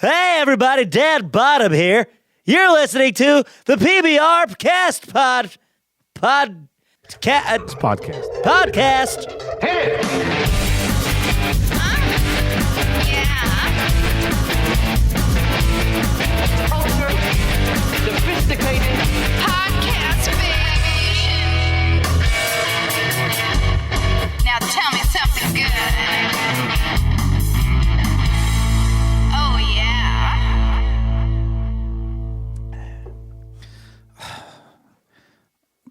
Hey, everybody, Dad Bottom here. You're listening to the PBR Podcast podcast. Hit it! Culture, sophisticated Podcast, baby. Now tell me something good. Oh, yeah.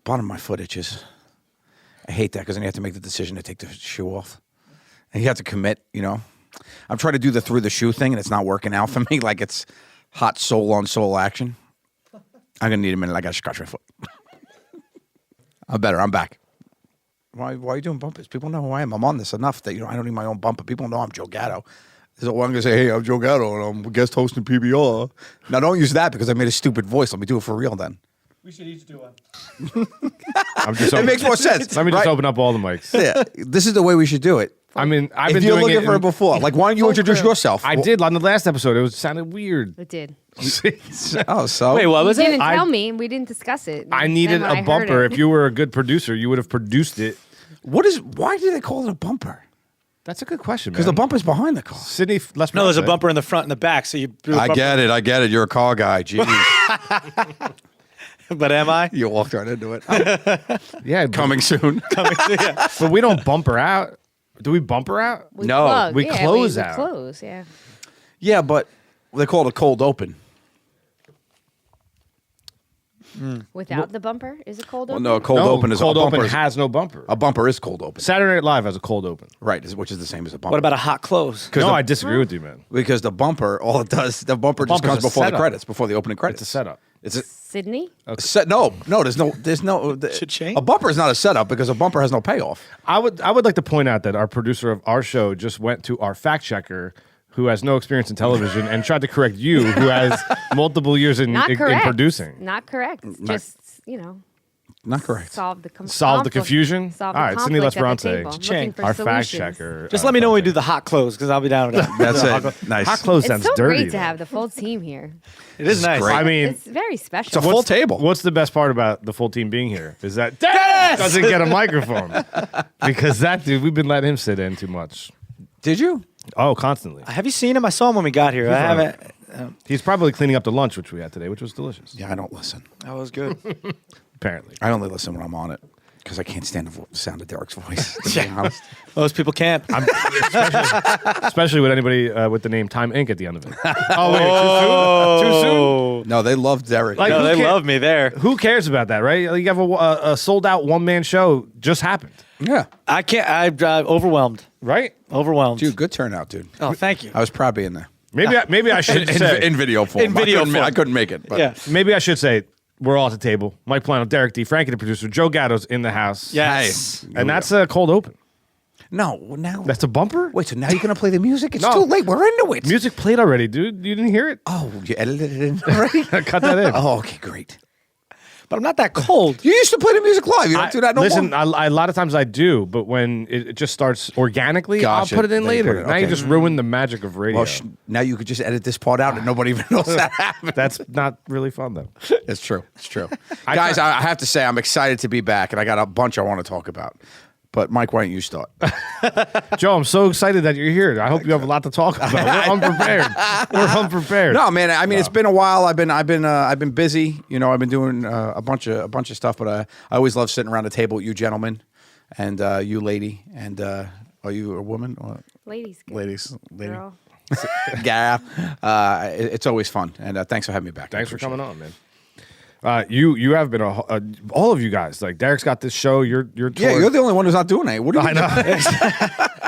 Bottom of my foot itches. I hate that because then you have to make the decision to take the shoe off. And you have to commit, you know. I'm trying to do the through the shoe thing, and it's not working out for me. Like it's hot sole on sole action. I'm going to need a minute. I got to scratch my foot. I'm better. I'm back. Why are you doing bumpers? People know who I am. I'm on this enough that, I don't need my own bumper. People know I'm Joe Gatto. So I'm going to say, hey, I'm Joe Gatto, and I'm guest hosting PBR. Now, don't use that because I made a stupid voice. Let me do it for real then. We should each do one. It makes more sense. Let me just open up all the mics. Yeah, this is the way we should do it. I mean, I've been If you're doing looking it for it before, like, why don't you introduce yourself? I did on the last episode. It sounded weird. It did. Oh, so Wait, what was You it? didn't tell me. We didn't discuss it. I needed Then when I a heard bumper. it- If you were a good producer, you would have produced it. why do they call it a bumper? That's a good question, Because the bumper's behind the car. Sydney, let's No, there's a bumper in the front and the back, so you. I get it. You're a car guy. Jeez. But am I? You walked right into it. Yeah, Coming soon. but we don't bumper out. Do we bumper out? We No, plug. we Yeah, close we out. Close, yeah. Yeah, but they call it a cold open. Without the bumper, is it cold Well, open? no, a cold open is cold a open bumper. has no bumper. A bumper is cold open. Saturday Night Live has a cold open. Right, which is the same as a bumper. What about a hot close? No, the- I disagree with you, man. Because the bumper, all it does, the bumper just bumper's comes a before the setup. credits, before the opening credits. It's a setup. It's a Sydney? set. No. There's no. Should change? A bumper is not a setup because a bumper has no payoff. I would like to point out that our producer of our show just went to our fact checker, who has no experience in television, and tried to correct you, who has multiple years in Not correct. producing. Not correct. Just, Not correct. solve the Solve the confusion? Solve All the right, Cindy conflict at the Lesperance, table. Change. Looking for our fact solutions. checker. Just let me know when we do the hot close, because I'll be down with that. That's it. Nice. hot close. It's Sounds so dirty. great to have the full team here. It is nice. great. I mean, It's very special. It's a full table. What's the best part about the full team being here is that Dennis doesn't get a microphone because that dude, we've been letting him sit in too much. Did you? Oh, constantly. Have you seen him? I saw him when we got here. I haven't. He's probably cleaning up the lunch which we had today, which was delicious. Yeah, I don't listen. That was good. Apparently. I only listen when I'm on it because I can't stand the sound of Derek's voice. To be honest. Most people can't. Especially with anybody with the name Time Inc. at the end of it. Oh, wait, too soon? No, they love Derek. Like, No, who they ca- love me there. Who cares about that, right? Like, you have a sold out one man show just happened, yeah, I can't. I'm overwhelmed. right? Overwhelmed. dude, good turnout, dude. Oh, thank you. I was proud being there. Maybe I should say In video form. In video form. I couldn't make it. But Yeah. maybe I should say we're all at the table. Mike Plano, Derek D, Frankie the producer, Joe Gatto's in the house. Yes. And that's a cold open. No, now. That's a bumper? Wait, so now you're going to play the music? It's No. too late. We're into it. Music played already, dude. You didn't hear it? Oh, you edited it in already? Cut that in. Oh, okay, great. But I'm not that cold. You used to play the music live. You don't do that no Listen, more. a lot of times I do, but when it just starts organically, Gotcha. I'll put it in Then you later. put it- Now you okay. just ruined the magic of radio. Well, now you could just edit this part out and nobody even knows that happened. That's not really fun, though. It's true. It's true. Guys, I have to say, I'm excited to be back, and I got a bunch I want to talk about. But, Mike, why don't you start? Joe, I'm so excited that you're here. I hope you have a lot to talk about. We're unprepared. We're unprepared. No, man. I mean, it's been a while. I've been busy. You know, I've been doing a bunch of stuff. But I always love sitting around the table with you gentlemen and you lady. And are you a woman? Or Ladies. Good. lady. Girl. Yeah. It's always fun. And thanks for having me back. Thanks for coming on, man. You have been all of you guys. Like Derek's got this show. You're Yeah, you're the only one who's not doing it. What do you I know.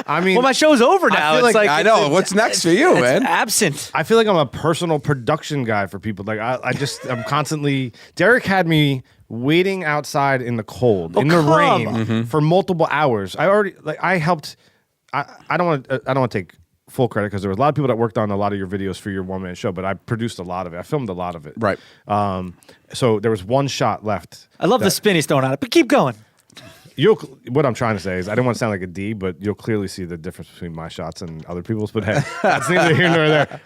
I mean, Well, my show's over now. feel It's like- like I know. What's next for you, it's man? absent. I feel like I'm a personal production guy for people. Like I'm constantly. Derek had me waiting outside in the cold, in the come rain Mm-hmm. for multiple hours. I helped. I don't want to take full credit because there was a lot of people that worked on a lot of your videos for your one man show, but I produced a lot of it. I filmed a lot of it. Right. So there was one shot left. I love the spin he's throwing on it, but keep going. What I'm trying to say is I don't want to sound like a D, but you'll clearly see the difference between my shots and other people's. But hey, that's neither here nor there.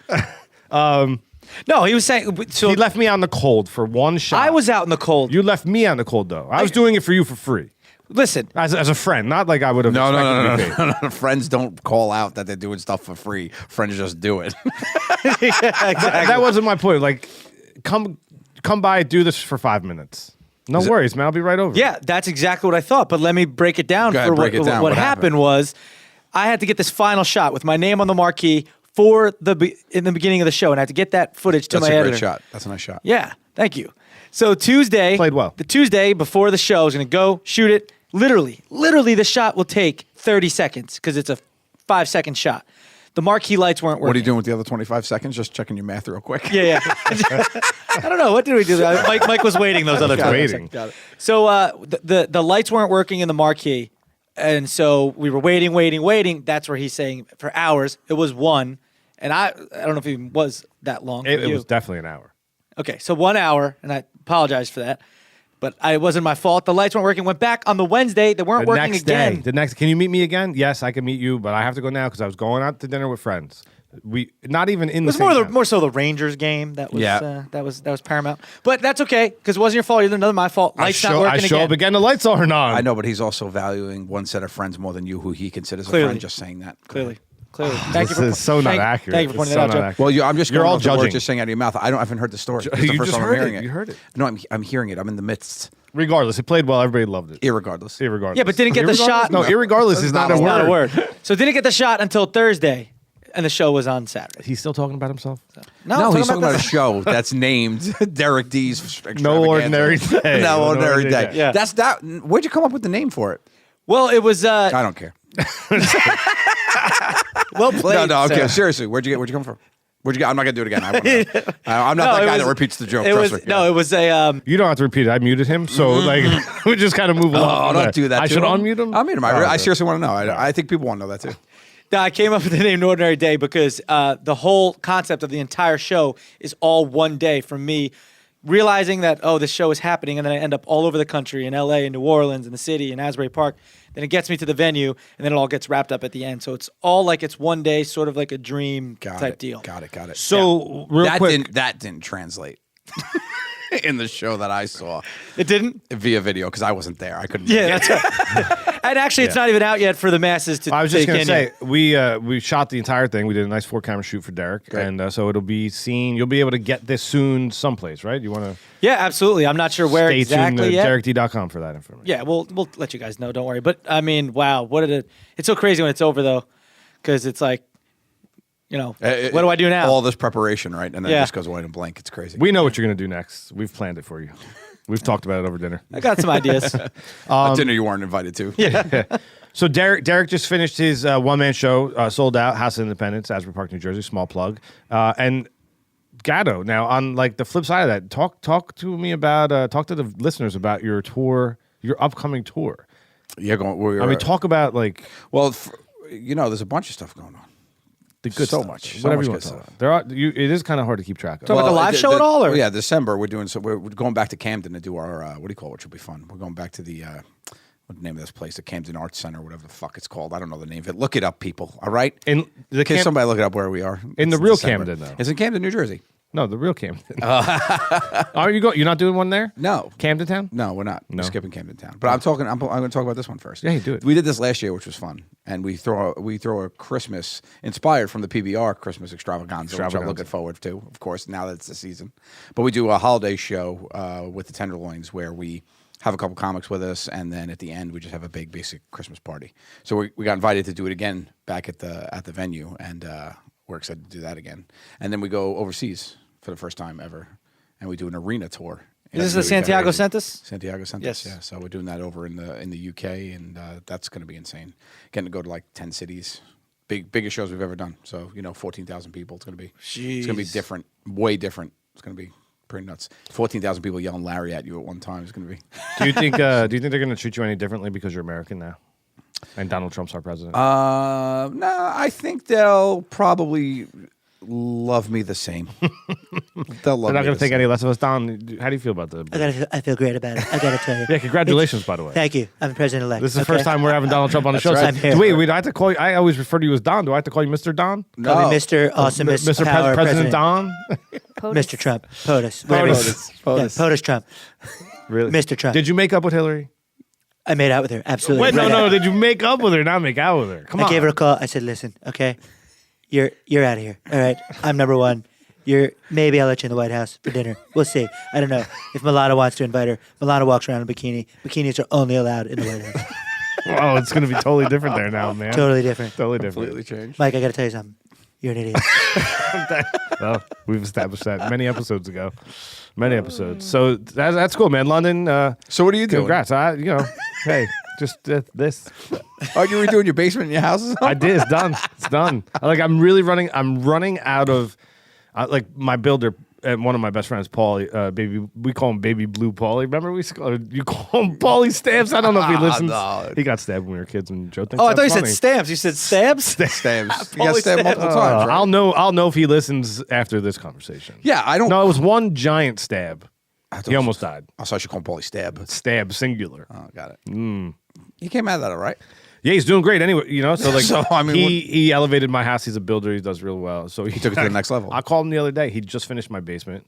No, he was saying. So He left me out in the cold for one shot. I was out in the cold. You left me out in the cold, though. I was doing it for you for free. Listen, As a friend, not like I would have No, expected to be paid. no. Friends don't call out that they're doing stuff for free. Friends just do it. That wasn't my point. Like, come by, do this for 5 minutes. No worries, man. I'll be right over. yeah, that's exactly what I thought. But let me break it down. Go ahead, for break it down. What What happened happened? was, I had to get this final shot with my name on the marquee for in the beginning of the show, and I had to get that footage to That's my a editor. great shot. That's a nice shot. Yeah, thank you. So Tuesday, Played well. The Tuesday before the show, I was going to go shoot it. Literally, the shot will take 30 seconds because it's a 5-second shot. The marquee lights weren't working. What are you doing with the other 25 seconds? Just checking your math real quick. Yeah. I don't know. What did we do? Mike was waiting those other Got it. 25 seconds. Got it. So the lights weren't working in the marquee, and so we were waiting. That's where he's saying for hours. It was 1, and I don't know if it was that long. For It you. was definitely an hour. Okay, so 1 hour, and I apologize for that. But it wasn't my fault. The lights weren't working. Went back on the Wednesday. They weren't The working next again. day. Can you meet me again? Yes, I can meet you, but I have to go now because I was going out to dinner with friends. We not even in It the was same town. more so the Rangers game that was Yeah. that was paramount. But that's okay because it wasn't your fault either. None of my fault. Lights not working I show again. up again. The lights aren't on. I know, but he's also valuing one set of friends more than you, who he considers Clearly. a friend. Just saying that. Clearly. Thank you This for is so not accurate. Thank you for It's pointing so that out, not Joe. accurate. Well, I'm just You're going all off the words judging. you're saying out of your mouth. I haven't heard the story. It's You the first just time I'm heard hearing it. it. You heard it. No, I'm hearing it. I'm in the midst. Regardless, it played well. Everybody loved it. Irregardless. Irregardless. Yeah, but didn't get the Irregardless? shot. No, irregardless is not a It's word. not a word. So didn't get the shot until Thursday, and the show was on Saturday. He's still talking about himself. No, I'm he's talking about a this- show that's named Derek D's Extravaganza. No ordinary day. No ordinary day. Yeah. That's that. Where'd you come up with the name for it? Well, it was I don't care. well played. No, okay. sir. Seriously, where'd you come from? Where'd you get? I'm not gonna do it again. I'm not that No, it guy was- that repeats the joke. It Trust was me. no, it was a You don't have to repeat it. I muted him, so like we just kind of move along. Oh, from don't there. do that. I to should him. unmute him. I'll mute him. Oh, I okay. seriously want to know. I think people want to know that too. No, I came up with the name No Ordinary Day because the whole concept of the entire show is all one day from me realizing that, oh, this show is happening, and then I end up all over the country, in LA, in New Orleans, in the city, in Asbury Park. Then it gets me to the venue, and then it all gets wrapped up at the end. So it's all like it's one day, sort of like a dream type deal. Got it. So real that quick, that didn't translate in the show that I saw It didn't? via video because I wasn't there. I couldn't. Yeah, that's right. And actually, it's not even out yet for the masses to I was just take gonna in say yet. we shot the entire thing. We did a nice 4-camera shoot for Derek, Great. and so it'll be seen. You'll be able to get this soon someplace, right? You want to Yeah, absolutely. I'm not sure where stay exactly tuned to yet. DerekD.com for that information. Yeah, we'll let you guys know. Don't worry. But I mean, wow, it's so crazy when it's over though, because it's like, you know, what do I do now? All this preparation, right? And then Yeah. it just goes away in a blink. It's crazy. We know what you're gonna do next. We've planned it for you. We've talked about it over dinner. I got some ideas. A dinner you weren't invited to. Yeah. So Derek just finished his one-man show, sold out, House of Independence, Asbury Park, New Jersey. Small plug. And Gatto. Now, on like the flip side of that, talk to me about talk to the listeners about your tour, your upcoming tour. Yeah. Talk about like Well, there's a bunch of stuff going on. the good So stuff. much. Whatever So you much want good to talk about. It is kind of hard to keep track of. Talk about the live show at all, or? Yeah, December we're doing. So we're going back to Camden to do our what do you call it? Which will be fun. We're going back to the what the name of this place? The Camden Arts Center, whatever the fuck it's called. I don't know the name of it. Look it up, people. All right. In the Can somebody look it up where we are? In the It's real December. Camden, though. It's in Camden, New Jersey. No, the real Camden. Are you You're not doing one there? No. Camden Town? No, we're not. No. We're skipping Camden Town. But I'm going to talk about this one first. Yeah, you do it. We did this last year, which was fun, and we throw a Christmas inspired from the PBR Christmas extravaganza, which I'm looking forward to. Of course, now that it's the season. But we do a holiday show with the Tenderloins where we have a couple comics with us, and then at the end we just have a big basic Christmas party. So we got invited to do it again back at the venue, and we're excited to do that again. And then we go overseas for the first time ever, and we do an arena tour. Is this the Santiago Centus? Santiago Centus, Yes. yeah. So we're doing that over in the UK, and that's going to be insane. Getting to go to like 10 cities, biggest shows we've ever done. So 14,000 people. It's going to be different, way different. It's going to be pretty nuts. 14,000 people yelling Larry at you at one time. It's going to be. Do you think they're going to treat you any differently because you're American now, and Donald Trump's our president? No, I think they'll probably love me the same. They'll love They're not me going to the think same. any less of us, Don. How do you feel about the? I feel great about it. I gotta tell you. Yeah, congratulations, by the way. Thank you. I'm president-elect. This is the first time we're having Donald Trump on the show. right. So, wait, do I have to call you? I always refer to you as Don. Do I have to call you Mr. Don? Call me Mr. Awesomest Mr. Power President Don? POTUS. Mr. Trump. POTUS. Whatever. POTUS. Yeah, POTUS Trump. Really? Mr. Trump. Did you make up with Hillary? I made out with her. Absolutely. Wait, no, Right no. out. Did you make up with her, not make out with her? Come on. I gave her a call. I said, listen, okay, you're out of here. All right. I'm number one. Maybe I'll let you in the White House for dinner. We'll see. I don't know. If Milana wants to invite her, Milana walks around in a bikini. Bikinis are only allowed in the White House. Oh, it's going to be totally different there now, man. Totally different. Totally different. Completely changed. Mike, I got to tell you something. You're an idiot. Well, we've established that many episodes ago. Many episodes. So that's cool, man. London. So what are you doing? Congrats. Hey, just this. Oh, you were doing your basement in your house? I did. It's done. It's done. I'm running out of, my builder. And one of my best friends, Paulie, we call him Baby Blue Paulie. Remember you call him Paulie Stamps? I don't know if he listens. No. He got stabbed when we were kids, and Joe thinks Oh, I thought you that's said funny. stamps. You said stabs? Stabs. You got stabbed multiple times, right? I'll know if he listens after this conversation. Yeah, I don't. No, it was one giant stab. I thought He almost died. I should call him Paulie Stab. Stab singular. Oh, got it. He came out of that all right. Yeah, he's doing great anyway. So So, I mean, he elevated my house. He's a builder. He does real well. So he took it to the next level. I called him the other day. He just finished my basement.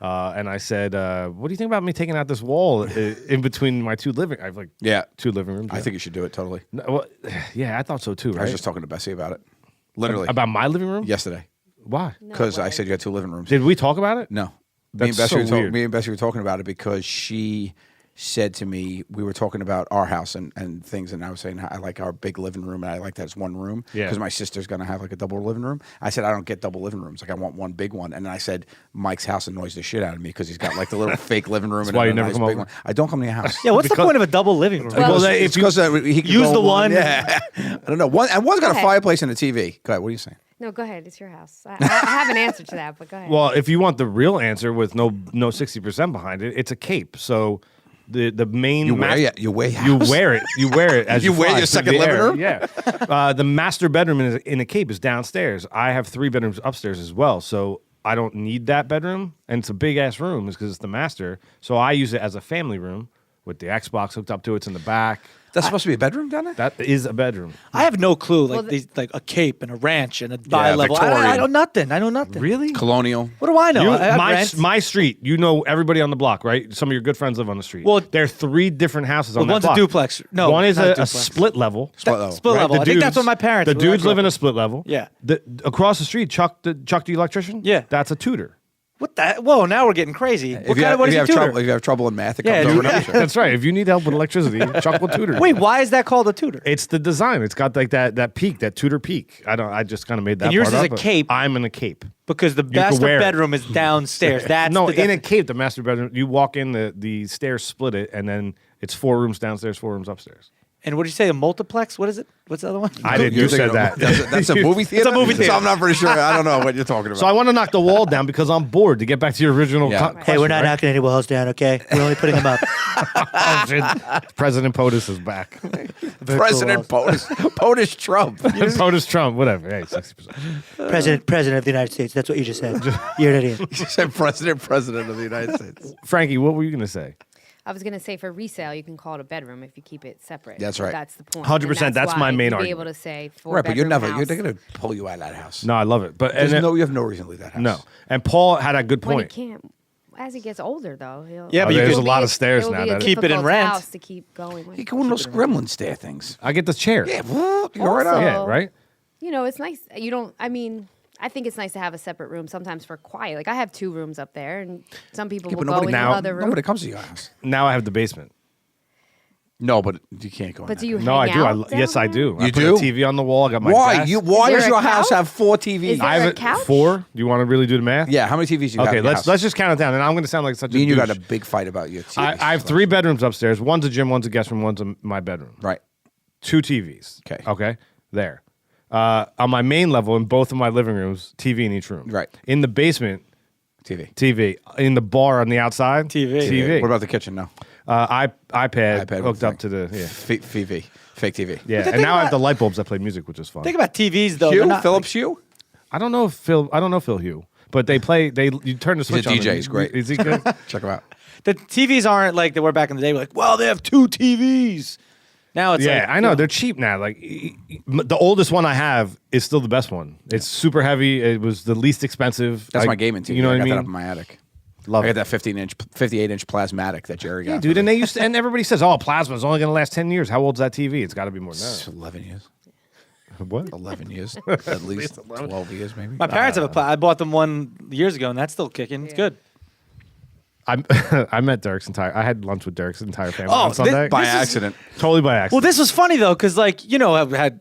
And I said, what do you think about me taking out this wall in between my two living? I have two living rooms. I think you should do it totally. No, well, yeah, I thought so too. Right? I was just talking to Bessie about it. Literally. About my living room. Yesterday. Why? Because I said you had two living rooms. Did we talk about it? No. That's so weird. Me and Bessie were talking about it because she said to me, we were talking about our house and things, and I was saying I like our big living room, and I like that it's one room Yeah. because my sister's going to have like a double living room. I said, I don't get double living rooms. Like, I want one big one. And then I said, Mike's house annoys the shit out of me because he's got like the little fake living room. and why then you a never nice come big over? one. I don't come to your house. Yeah, what's the Because- point of a double living room? Well, It's because he can Use go the one. Yeah. I don't know. One's got a Okay. fireplace and a TV. Go ahead. What are you saying? No, go ahead. It's your house. I have an answer to that, but go ahead. Well, if you want the real answer with no 60% behind it, it's a cape. So the main You wear it. You wear You house. wear it. You wear it as You wear fly your through second the living air. room? Yeah. The master bedroom in a cape is downstairs. I have 3 bedrooms upstairs as well, so I don't need that bedroom, and it's a big ass room because it's the master. So I use it as a family room with the Xbox hooked up to it. It's in the back. That's supposed to be a bedroom down there? That is a bedroom. I have no clue. Well, Like a cape and a ranch and a bi-level. Victorian. I know nothing. I know nothing. Really? Colonial. What do I know? You, I rent. my street, you know everybody on the block, right? Some of your good friends live on the street. Well- there are 3 different houses on Well, that one's a block. duplex. No, one is not a a duplex. split level. Split level. Split right? level. The I think that's dudes- what my parents. The were. I dudes grew live up in a split level. Yeah. Across the street, Chuck the electrician. Yeah. That's a tutor. What the? Whoa! Now we're getting crazy. If What you kind have, of what if is you he have tutor? trouble, if you have trouble in math, it Yeah, comes over dude. and over. That's right. If you need help with electricity, Chuck will tutor. you. Wait, why is that called a tutor? It's the design. It's got like that peak, that tutor peak. I just kind of made that. And yours part is up, a cape. but I'm in a cape. Because the can master wear it. bedroom is downstairs. That's No, the in a cape, the master bedroom. You walk in, the stairs split it, and then it's 4 rooms downstairs, 4 rooms upstairs. And what did you say? A multiplex? What is it? What's the other one? I didn't. You said that. That's a movie theater? movie theater. So I'm not pretty sure. I don't know what you're talking about. So I want to knock the wall down because I'm bored. To get back to your original Yeah. question, Hey, we're not right? knocking any walls down, okay? We're only putting them up. Oh, shit. President POTUS is back. President POTUS Trump. POTUS Trump, whatever. Hey, 60%. President of the United States. That's what you just said. You're an idiot. You said President of the United States. Frankie, what were you going to say? I was going to say for resale, you can call it a bedroom if you keep it separate. That's right. That's the point. 100%, And that's my why main you'd argument. Be able to say Right, but you're never. house. They're going to pull you out of that house. No, I love it. But There's and you have no reason to leave that house. no. And Paul had a good When he point. can't, as he gets older, though. Yeah, but you it'll there's a be lot of stairs it'll now be a that- Keep it in difficult rent. House to keep going. With. You can one of those gremlin stair things. I get the chair. Yeah, whoop, you go right Also- out. Yeah, right? You know, it's nice. You don't. I mean, I think it's nice to have a separate room sometimes for quiet. Like I have 2 rooms up there, and some people Yeah, will but go in the now- other room. Nobody comes to your house. Now I have the basement. No, but you can't go in But there. do you? No, I hang do. out Yes, I down do. I You put do? a TV on the wall. I got my Why? gas. Why Is does there your a house couch? have 4 TVs? Is there I have a it couch? 4. Do you want to really do the math? Yeah, how many TVs you got? Okay, in your let's house? just count it down. And I'm going to sound like such a Me and you douche. got a big fight about your TVs. I have 3 bedrooms upstairs. One's a gym, one's a guest room, one's my bedroom. Right. 2 TVs. Okay. Okay. There. On my main level, in both of my living rooms, TV in each room. Right. In the basement, TV. TV. In the bar on the outside, TV. TV. What about the kitchen? No. iPad iPad hooked with up thing. to the TV. Fake TV. yeah. the And thing now I have about- the light bulbs that play music, which is fun. Think about TVs though. Hue? They're not, Philips Hue? I don't know Phil Hugh, but they play. You turn the switch. He's a on DJ. and He's great. Is he good? Check him out. The TVs aren't like they were back in the day. We're like, well, they have 2 TVs. Now it's Yeah, like, I know they're cheap now. Like the oldest one I have is still the best one. It's super heavy. It was the least expensive. That's my gaming TV. You know I what got I mean? that up in my attic. Love I it. got that 58-inch plasmatic that Jerry got. Yeah, dude, and they used to, and everybody says, "Oh, plasma's only going to last 10 years." How old's that TV? It's got to be more than It's that. 11 years. What? 11 years. At least 12 years, maybe. my parents have I bought them one years ago, and that's still kicking. It's good. I met Derek's entire. I had lunch with Derek's entire family Oh, on Sunday. By This is- accident. Totally by accident. Well, this was funny though, because like I've had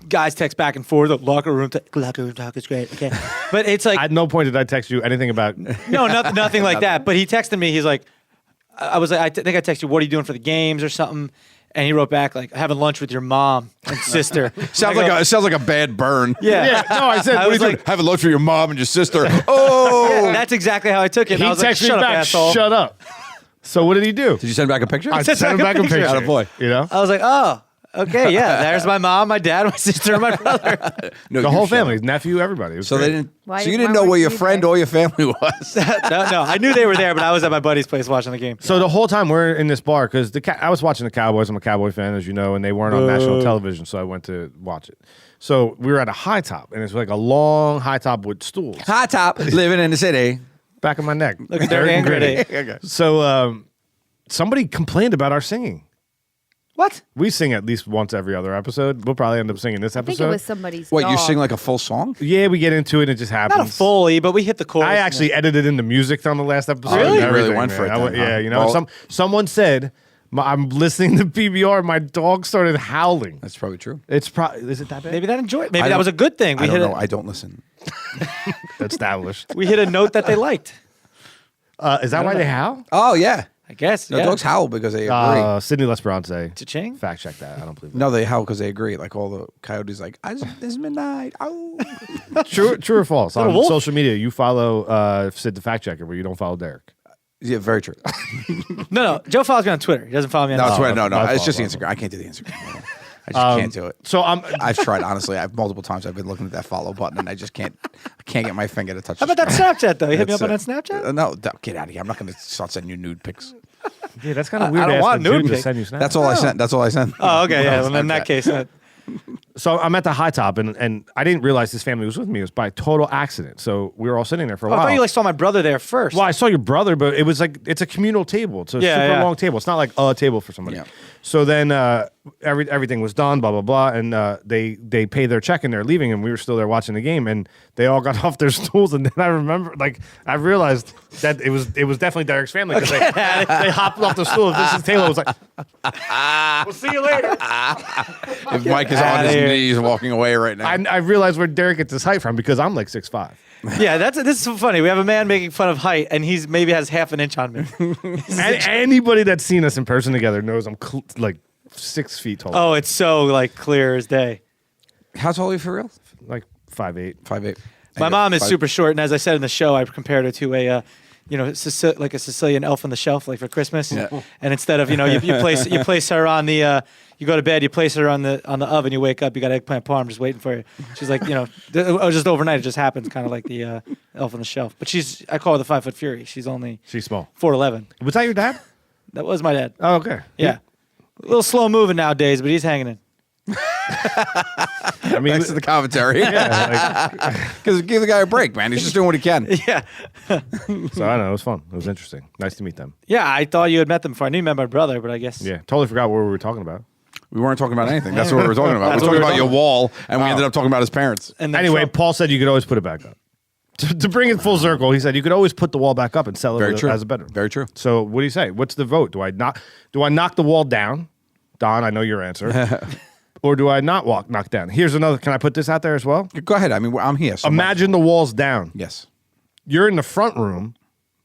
guys text back and forth, the locker room talk is great. Okay. but it's like At no point did I text you anything about. no, nothing like that. But he texted me. He's like, I was like, I think I texted you, what are you doing for the games or something? And he wrote back like, having lunch with your mom and sister. Sounds like a bad burn. Yeah. Yeah, no, I said, I what are was you doing? like- Having lunch with your mom and your sister. Oh. That's exactly how I took it. And He I was like, texted shut me up, back. asshole. Shut up. So what did he do? Did you send back a picture? I sent sent him back back a a picture. picture. Attaboy. You know, I was like, oh, okay, yeah. There's my mom, my dad, my sister, and my brother. No, the you whole shut family, up. nephew, everybody. It was So great. they didn't. Why- so you why didn't know weren't where your you friend there? or your family was. no, I knew they were there, but I was at my buddy's place watching the game. So the whole time we're in this bar because I was watching the Cowboys. I'm a Cowboy fan, as you know, and they weren't on national television, so I went to watch it. So we were at a high top, and it's like a long high top with stools. High top, living in the city. Back of my neck. Look at Dirty and Gritty. Okay. So somebody complained about our singing. What? We sing at least once every other episode. We'll probably end up singing this I episode. think it was somebody's Wait, you dog. sing like a full song? Yeah, we get into it and it just happens. Not a fully, but we hit the chorus. I actually edited in the music on the last episode. Really? and You really everything, went for man. it I then, went- huh? Yeah, you know, Well- someone said, I'm listening to PBR, my dog started howling. That's probably true. It's probably, is it that bad? Maybe that enjoyed. Maybe I that don't- was a good thing. I We don't hit know. a, I don't listen. Established. we hit a note that they liked. Is that why they howl? Oh yeah. I guess. No, yeah. dogs howl because they agree. Sydney Lesperance. Cha-ching. Fact check that. I don't believe No, they howl because they agree. Like all the coyotes, like it's midnight. Oh. that. True or false? On wolf? social media, you follow Sid the fact checker, but you don't follow Derek. Yeah, very true. No. Joe follows me on Twitter. He doesn't follow me on No, it's Instagram. right. No, my it's fault, just the my Instagram. I can't do the Instagram. I just can't do it. So I've tried honestly. I've multiple times. I've been looking at that follow button, and I just can't. I can't get my finger to touch. How about that Snapchat though? You hit me up on that That's it. Snapchat? No, get out of here. I'm not going to start sending you nude pics. yeah, that's kind of weird. I don't to ask want a dude nude to pics. send you snaps. That's all I sent. That's all I sent. Oh, okay, yeah. Well, in that Snapchat. case, So I'm at the high top, and I didn't realize this family was with me. It was by total accident. So we were all sitting there for a I while. thought you like saw my brother there first. Well, I saw your brother, but it was like it's a communal table. It's a Yeah, super yeah. long table. It's not like a table for somebody. Yeah. So then everything was done, blah blah blah, and they pay their check and they're leaving, and we were still there watching the game, and they all got off their stools, and then I remember, like, I realized that it was definitely Derek's family because they hopped off the stool. This is Taylor was like, "We'll see you later." If Mike is on outta his here. knees walking away right now, I realized where Derek gets his height from because I'm like 6'5". Yeah, this is so funny. We have a man making fun of height, and he's maybe has half an inch on me. And anybody that's seen us in person together knows I'm like 6 feet tall, Oh, it's so like clear as day. how tall are you for real? like 5'8". 5'8". My mom is super short, and as I said in the show, I compared her to a, like a Sicilian elf on the shelf, like for Christmas. Yeah. And instead of you place her on the you go to bed, you place her on the oven, you wake up, you got eggplant parm just waiting for you. She's like just overnight, it just happens, kind of like the elf on the shelf. But I call her the 5 foot fury. She's only She's small. 4'11". Was that your dad? That was my dad. Oh, okay. Yeah, a little slow moving nowadays, but he's hanging in. I mean, Thanks to the commentary. yeah, Because give the guy a break, man. He's just doing what he can. Yeah. so I don't know. It was fun. It was interesting. Nice to meet them. Yeah, I thought you had met them before. I knew you met my brother, but I guess. Yeah, totally forgot what we were talking about. We weren't talking about anything. That's what we were talking about. That's We what were we talking were about your wall, and we ended up talking about his parents. And then Anyway, Trump- Paul said you could always put it back up. To bring it full circle, he said you could always put the wall back up and sell it Very true. as a bedroom. Very true. So what do you say? What's the vote? Do I knock the wall down? Don, I know your answer. Or do I not knock down? Here's another. Can I put this out there as well? Go ahead. I mean, I'm here. So Imagine the wall's down. Yes. You're in the front room.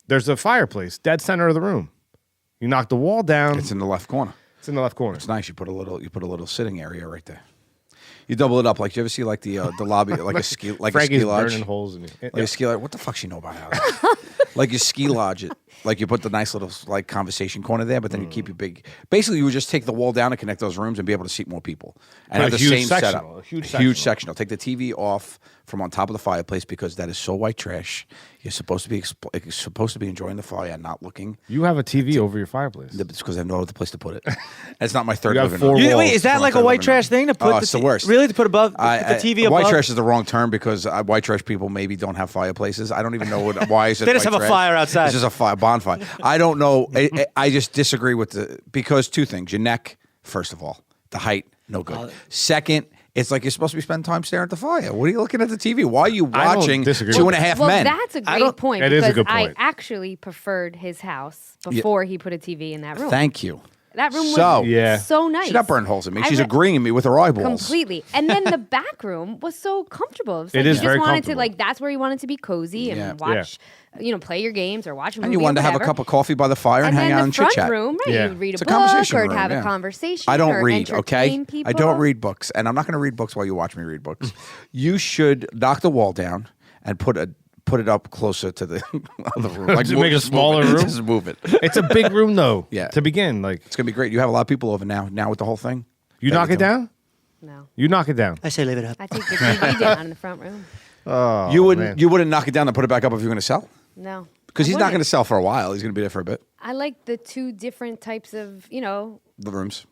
There's a fireplace, dead center of the room. You knock the wall down. It's in the left corner. It's in the left corner. It's nice. You put a little sitting area right there. You double it up. Like, do you ever see like the lobby, like Frankie's a ski lodge? burning holes in it. Like a ski lodge. What the fuck she know about that? Like a ski lodge Like you put the nice little like conversation corner there, but then you keep your big. Basically, you would just take the wall down and connect those rooms and be able to seat more people. And Put have a the huge same sectional, setup. a huge Huge sectional. sectional. Take the TV off from on top of the fireplace because that is so white trash. You're supposed to be enjoying the fire, not looking. You have a TV over your fireplace. It's because I have no other place to put it. It's not my third You have living four room. walls. Wait, is that It's like not a my white third trash living thing to put? Oh, it's the worst. Really, to put above put the TV above? White trash is the wrong term because white trash people maybe don't have fireplaces. I don't even know why is it. They just white have a trash? fire outside. It's just a bonfire. I don't know. I just disagree with because two things. Your neck, first of all, the height, no good. Second, it's like you're supposed to be spending time staring at the fire. What are you looking at the TV? Why are you I don't watching disagree. Two and a Half Well, Men? that's a great don't- point. It is a because good point. I actually preferred his house before he put a TV in that room. Thank you. That room was So- Yeah. so nice. She's not burning holes in me. I She's re- agreeing with me with her eyeballs. Completely. And then the back room was so comfortable. It's It like is you very just wanted comfortable. to like that's where you wanted to be cozy and Yeah. watch, play your games or watch a movie. And you wanted or to have a whatever. cup of coffee by the fire and, And hang then out the and front chit chat. room, right? Yeah. You'd read It's a a book conversation or room, have yeah. a conversation. I don't or read, okay? entertain people. I don't read books, and I'm not going to read books while you watch me read books. You should knock the wall down and put it up closer to the other room. Like To make a just smaller move it. room? Just move it. It's a big room though. Yeah. To begin, like It's going to be great. You have a lot of people over now. Now with the whole thing. you That knock you it down. No. You knock it down. I say leave it up. I take the TV down in the front room. Oh, you man. wouldn't knock it down and put it back up if you're going to sell? No. Because I he's not wouldn't. going to sell for a while. He's going to be there for a bit. I like the two different types of, The rooms.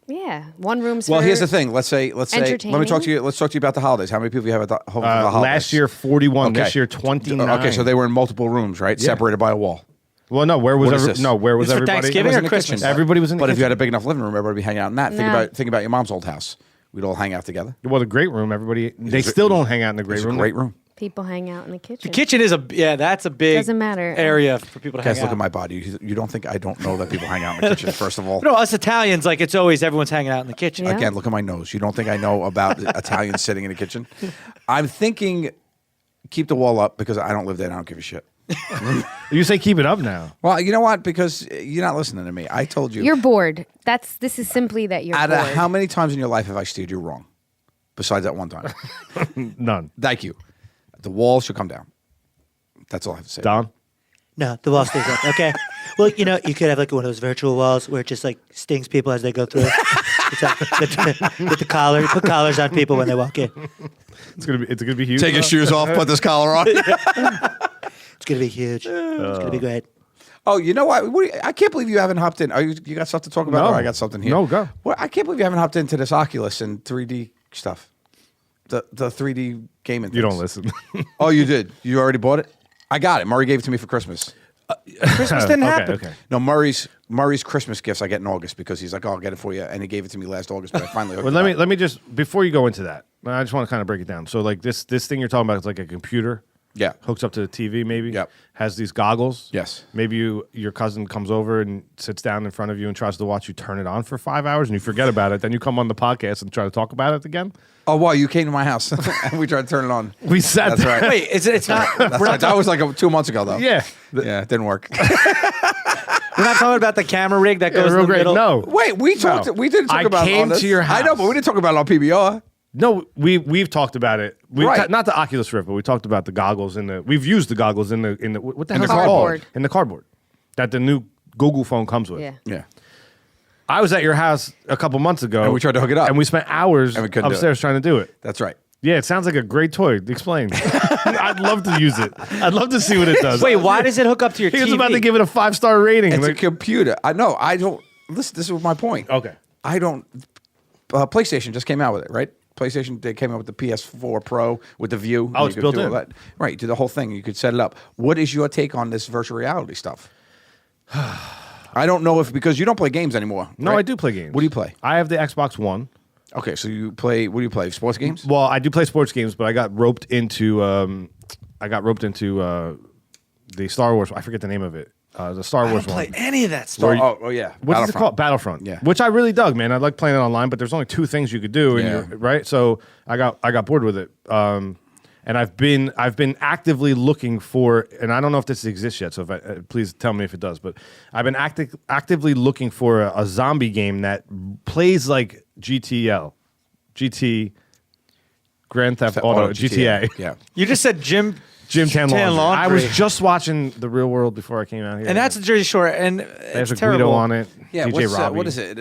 one room's Well, for here's the thing. Let's say. Let me entertaining. talk to you. Let's talk to you about the holidays. How many people you have at the holidays? Last year 41. Okay. This year 29. Okay, so they were in multiple rooms, right? Yeah. Separated by a wall. Well, no. Where was What is this? where was This for everybody? Thanksgiving It was or in the kitchen. Christmas? Everybody was in the But if you had kitchen. a big enough living room, everybody would be hanging out in that. No. Think about your mom's old house. We'd all hang out together. Well, the great room. Everybody. They still don't hang out in the great It's a room. great room. people hang out in the kitchen. The kitchen is that's a big Doesn't matter. area for people to Guys, hang look out. at my body. You don't think I don't know that people hang out in the kitchen? First of all, No, us Italians, like it's always everyone's hanging out in the kitchen. Yeah. again, look at my nose. You don't think I know about Italians sitting in the kitchen? I'm thinking keep the wall up because I don't live there and I don't give a shit. You say keep it up now. Well, you know what? Because you're not listening to me. I told you. You're bored. This is simply that you're Out bored. of how many times in your life have I steered you wrong? Besides that one time. None. Thank you. The wall should come down. That's all I have to say. Don? No, the wall stays up. Okay. Well, you could have like one of those virtual walls where it just like stings people as they go through. It's like, with the collar, you put collars on people when they walk in. It's gonna be huge. Take your shoes off. Put this collar on. It's gonna be huge. It's gonna be great. Oh, you know what? I can't believe you haven't hopped in. You got stuff to talk about? No. Or I got something here. No, go. Well, I can't believe you haven't hopped into this Oculus and 3D stuff. The 3D gaming. You don't things. listen. Oh, you did. You already bought it. I got it. Murray gave it to me for Christmas. Christmas didn't happen. Okay. No, Murray's Christmas gifts I get in August because he's like, "Oh, I'll get it for you," and he gave it to me last August. But I finally. hooked Well, it let up. me just before you go into that, I just want to kind of break it down. So, like this thing you're talking about is like a computer. Yeah. Hooks up to the TV, maybe. Yep. Has these goggles. Yes. Maybe your cousin comes over and sits down in front of you and tries to watch you turn it on for 5 hours, and you forget about it. Then you come on the podcast and try to talk about it again. Oh, wow! You came to my house and we tried to turn it on. We sat That's there. right. Wait, it's not. That's right. That was like 2 months ago, though. Yeah. Yeah, it didn't work. We're not talking about the camera rig that goes in real the great. middle. No. Wait, we talked. No. We didn't talk I about it came on this. to your I know, house. but we didn't talk about it on PBR. No, we've talked about it. Right. Not the Oculus Rift, but we talked about the goggles we've used the goggles in the what the hell the is it called? cardboard. In the cardboard that the new Google phone comes with. Yeah. Yeah. I was at your house a couple months ago, And we tried to hook it up. and we spent hours And we couldn't do upstairs trying to do it. That's right. Yeah, it sounds like a great toy. Explain. I'd love to use it. I'd love to see what it does. Wait, why does it hook up to your He TV? was about to give it a 5-star rating. It's a Like- computer. I know. I don't. Listen, this is my point. Okay. I don't. PlayStation just came out with it, right? PlayStation, they came out with the PS4 Pro with the View. Oh, You it's could built do all in. that. Right, you do the whole thing. You could set it up. What is your take on this virtual reality stuff? I don't know if because you don't play games anymore. No, right? I do play games. What do you play? I have the Xbox One. Okay, so you play. What do you play? Sports games? Well, I do play sports games, but I got roped into the Star Wars. I forget the name of it. The Star I Wars don't play one. any of that stuff. Oh yeah. What is it Battlefront. called? Battlefront. Yeah. Which I really dug, man. I like playing it online, but there's only 2 things you could do, and Yeah. right? So I got bored with it. And I've been actively looking for, and I don't know if this exists yet. So please tell me if it does. But I've been actively looking for a zombie game that plays like GT, Grand Theft Auto, GTA. Yeah. You just said Jim Gym Tan Tan Laundry. I Laundry. was just watching The Real World before I came out here. And that's the Jersey Shore, and There's it's a terrible. Guido on it. Yeah, DJ Robbie. what is it?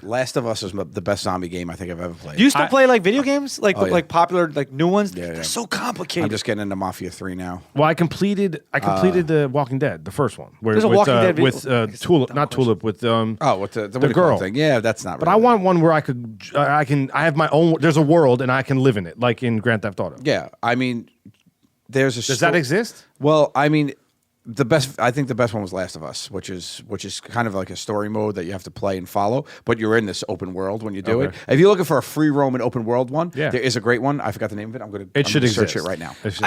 Last of Us is the best zombie game I think I've ever played. Do you still play like video games, like Oh, yeah. like popular like new ones? Yeah, yeah. They're so complicated. I'm just getting into Mafia 3 now. Well, I completed The Walking Dead, the first one. Where, There's a with, Walking Dead video- with I guess it's a Tulip, dumb not question. Tulip, with With the what do you call girl it thing. Yeah, that's not. But I want one where I have my own. There's a world and I can live in it, like in Grand Theft Auto. Yeah, I mean, there's a. Does that exist? Well, I mean, I think the best one was Last of Us, which is kind of like a story mode that you have to play and follow, but you're in this open world when you do it. Okay. If you're looking for a free roam and open world one, Yeah. there is a great one. I forgot the name of it. I'm going It should to search exist. it right now. It should.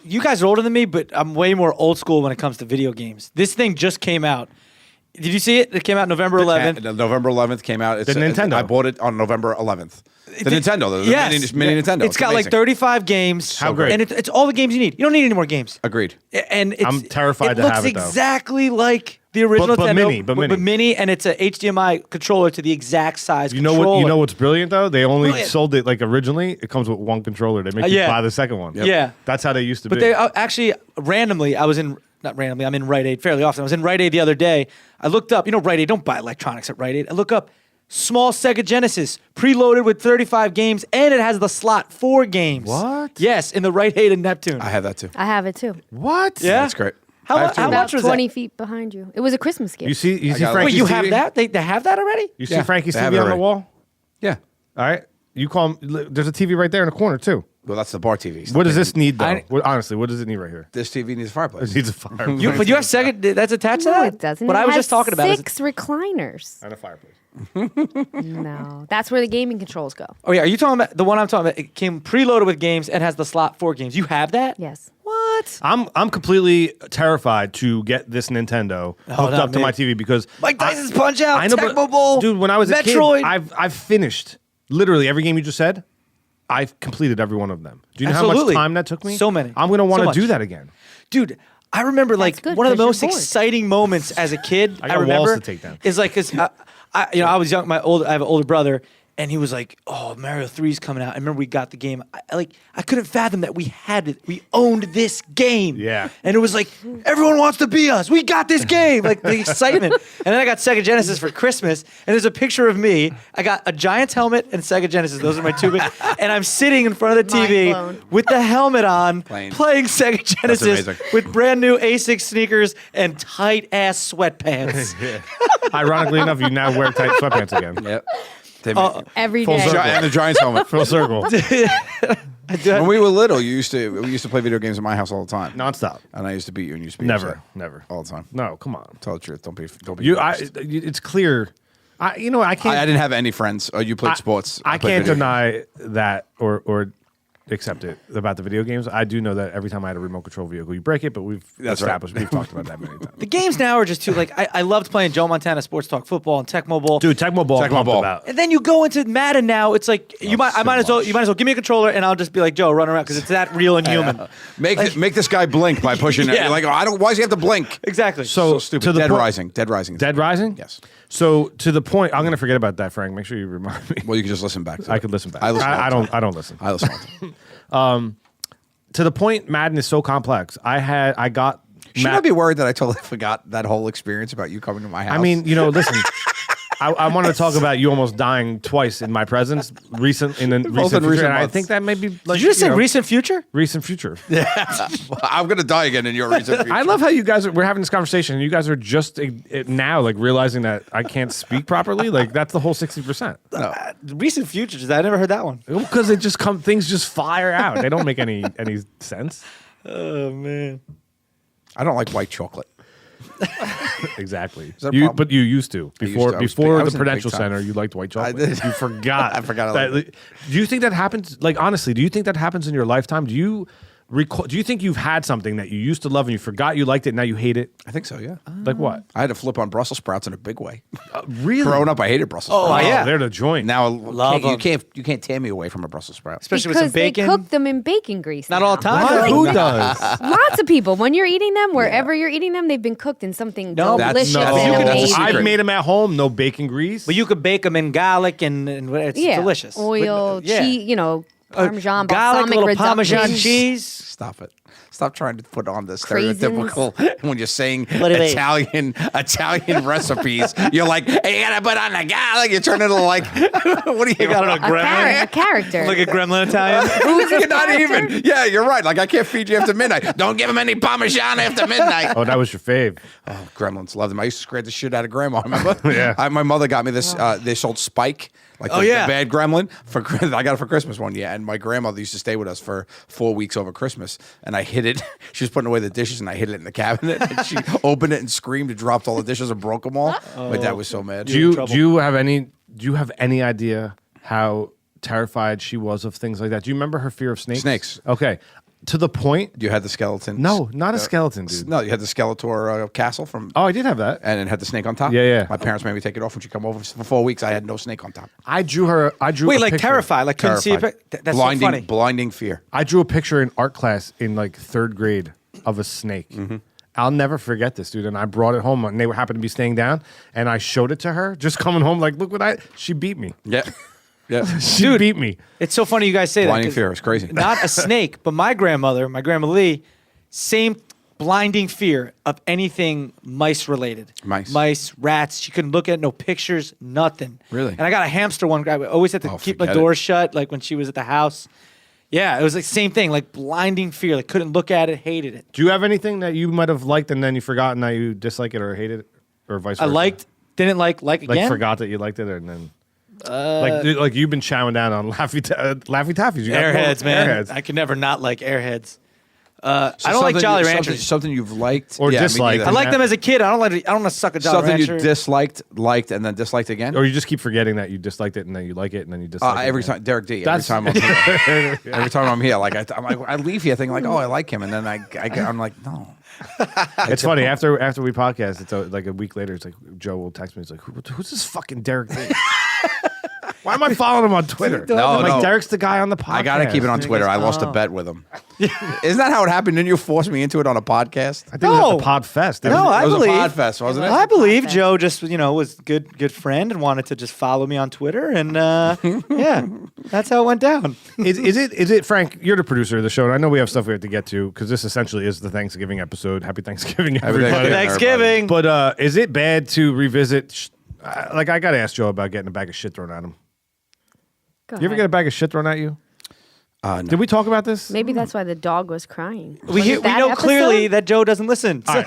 You guys are older than me, but I'm way more old school when it comes to video games. This thing just came out. Did you see it? It came out November 11th. November 11th came out. It's The Nintendo. I bought it on November 11th. The Nintendo, the Yes. mini Nintendo. It's got like amazing. 35 games. How great. And it's all the games you need. You don't need any more games. Agreed. And it's, I'm terrified it to looks have it, though. exactly like the original But Nintendo, mini, but mini. and it's a HDMI controller to the exact size. You know controller. what? You know what's brilliant though? They only Brilliant. sold it like originally. It comes with one controller. They make you yeah. buy the second one. Yeah. That's how they used to But be. they actually randomly, not randomly, I'm in Rite Aid fairly often. I was in Rite Aid the other day. I looked up, Rite Aid, don't buy electronics at Rite Aid. I look up small Sega Genesis, preloaded with 35 games, and it has the slot for games. What? Yes, in the Rite Aid in Neptune. I have that too. I have it too. What? Yeah? That's great. How, I have two how of much About was 20 that? feet behind you. It was a Christmas gift. You see got it. Wait, Frankie's you TV? have that? They have that already? You see Yeah, Frankie's they have TV it on the already. wall? Yeah. All right. You call him. There's a TV right there in the corner too. Well, that's the bar TV. What does this need though? I- Honestly, what does it need right here? This TV needs a fireplace. It needs a fire. But you have Sega that's attached to No, that? it doesn't. What It I was has just talking about is 6 recliners. and a fireplace. No, that's where the gaming controls go. Oh yeah, are you talking about the one I'm talking about? It came preloaded with games and has the slot for games. You have that? Yes. What? I'm completely terrified to get this Nintendo hooked not up to me. my TV because Mike Tyson's Punch Out, I know, but- Tecmo Bowl, dude. When I was a Metroid. kid, I've finished literally every game you just said. I've completed every one of them. Do you know how Absolutely. much time that took me? So many. I'm gonna want So to much. do that again. Dude, I remember like good, one of the 'cause most you're bored. exciting moments as a kid. I I got remember walls to take down. is like because I was young. I have an older brother, and he was like, "Oh, Mario 3's coming out." I remember we got the game. I couldn't fathom that we had it. We owned this game. Yeah. and it was like everyone wants to be us. We got this game. Like the excitement. And then I got Sega Genesis for Christmas, and there's a picture of me. I got a Giants helmet and Sega Genesis. Those are my two big. And I'm sitting in front of the TV Mind blown. with the helmet on, Playing. playing Sega Genesis amazing. with brand new Asics sneakers and tight ass sweatpants. Ironically enough, you now wear tight sweatpants again. Yep. They Every Full day. circle. and the Giants helmet. Full circle, When we were little, we used to play video games in my house all the time. nonstop. And I used to beat you, and you used to beat Never, yourself. never. all the time. No, come on. Tell the truth. Don't be. You, it's clear. I can't. I didn't have any friends. You played sports. I played can't video deny that or accept it about the video games. I do know that every time I had a remote control vehicle, you break it, but we've That's right. established, we've talked about that many times. The games now are just too like I loved playing Joe Montana Sports Talk Football and Tecmo Bowl. Dude, Tecmo Bowl, I'm Tecmo pumped Bowl. about. And then you go into Madden now. It's like I too might as well much. give me a controller and I'll just be like Joe, run around because it's that real and human. Make this guy blink by pushing it. Yeah. You're like, I don't. Why does he have to blink? Exactly. So stupid. to the Dead point- Rising. Dead Rising. Dead Rising? Yes. So to the point, I'm going to forget about that, Frank. Make sure you remind me. Well, you can just listen back. To I it. could listen back. I listen. I don't listen. I listen. all the time. To the point, Madden is so complex. I got. Should I be worried that I totally forgot that whole experience about you coming to my house? I mean, listen. I want to talk about you almost dying twice in my presence in the recent future. recent And I months. think that may be like Did you just say know, recent future? recent future. I'm gonna die again in your recent future. I love how you guys we're having this conversation and you guys are just now like realizing that I can't speak properly. Like that's the whole 60%. Recent futures. I never heard that one. Because it just things just fire out. They don't make any sense. Oh man. I don't like white chocolate. Exactly. that a problem? But you used to I used before to. I was before big- I was the in it big Prudential time. Center. You liked white chocolate. did. You forgot. I forgot I liked Do you think that happens? Like honestly, do you think that happens in your lifetime? Do you do you think you've had something that you used to love and you forgot you liked it and now you hate it? I think so. Yeah. Like what? I had to flip on Brussels sprouts in a big way. Really? Growing up, I hated Brussels Oh, sprouts. yeah. They're the joint. Now Love you 'em. can't tear me away from a Brussels sprout. Especially because with some bacon. they cook them in bacon grease. Not now. all the time. What? No. Who does? Lots of people. When you're eating them, wherever you're eating them, they've been cooked in something No, delicious that's- and you can- amazing. secret. I've made them at home. No bacon grease. But you could bake them in garlic and it's delicious. Oil, But, yeah. cheese, Parmesan, garlic, balsamic little reduction. Parmesan cheese. Stop it. Stop trying to put on the Craisins. stereotypical when you're saying What are they? Italian recipes. You're like, hey, you gotta put on the garlic. You turn into like, what are you? I don't know, gremlin. A character. Like a gremlin Italian. You're not even. Yeah, you're right. Like I can't feed you after midnight. Don't give him any Parmesan after midnight. Oh, that was your fave. Oh, gremlins, love them. I used to scare the shit out of Grandma. Remember? Yeah. My mother got me this. They sold Spike, like Oh, the yeah. bad gremlin. I got it for Christmas one year, and my grandmother used to stay with us for 4 weeks over Christmas. And I hid it. She was putting away the dishes, and I hid it in the cabinet. And she opened it and screamed and dropped all the dishes and broke them all. My dad was so mad. Do you have any idea how terrified she was of things like that? Do you remember her fear of snakes? Snakes. Okay. To the point. You had the skeleton. No, not a skeleton, dude. No, you had the Skeletor castle from. Oh, I did have that. And it had the snake on top. Yeah, yeah. My parents made me take it off when she come over for 4 weeks. I had no snake on top. I drew a Wait, like picture. terrified, like couldn't see Terrified. it. That's blinding, so funny. blinding fear. I drew a picture in art class in like 3rd grade of a snake. Mm-hmm. I'll never forget this, dude. And I brought it home, and they happened to be staying down, and I showed it to her. Just coming home, like, look what she beat me. Yeah, yeah. She beat me. It's so funny you guys say Blinding that. 'cause fear is crazy. Not a snake, but my grandmother, my grandma Lee, same blinding fear of anything mice related. Mice. Rats. She couldn't look at no pictures, nothing. Really? And I got a hamster one. I always had to keep my forget door it. shut, like when she was at the house. Yeah, it was like same thing, like blinding fear. Like couldn't look at it, hated it. Do you have anything that you might have liked and then you forgot and now you dislike it or hated it, or vice versa? I liked, didn't like like again. forgot that you liked it, and then like you've been chowing down on Laffy Taffies. You got Airheads, more man. Airheads. I could never not like Airheads. So I don't like something Jolly you- Ranchers. Something you've liked Or me disliked. neither. I liked them as a kid. I don't want to suck a Jolly Something Rancher. you disliked, liked, and then disliked again. Or you just keep forgetting that you disliked it and then you like it and then you dislike it. Every again. time, Derek D. That's- Every time I'm here, every time I'm here, like I'm like I leave here thinking like, oh, I like him, and then I'm like, no. It's funny after we podcast. It's like a week later. It's like Joe will text me. It's like, who's this fucking Derek D? Why am I following him on Twitter? No, I'm like, no. Derek's the guy on the podcast. I gotta keep it on Twitter. I lost a bet with him. Isn't that how it happened? Didn't you force me into it on a podcast? I think it was at No. the Pod Fest. No, I it was believe. a Podfest, wasn't it? I believe Joe just was good friend and wanted to just follow me on Twitter, and yeah, that's how it went down. Is it Frank? You're the producer of the show, and I know we have stuff we have to get to because this essentially is the Thanksgiving episode. Happy Thanksgiving, everybody. Thanksgiving. But is it bad to revisit? Like I got to ask Joe about getting a bag of shit thrown at him. Go You ever ahead. get a bag of shit thrown at you? No. Did we talk about this? Maybe that's why the dog was crying. We Was it that know clearly episode? that Joe doesn't listen. So-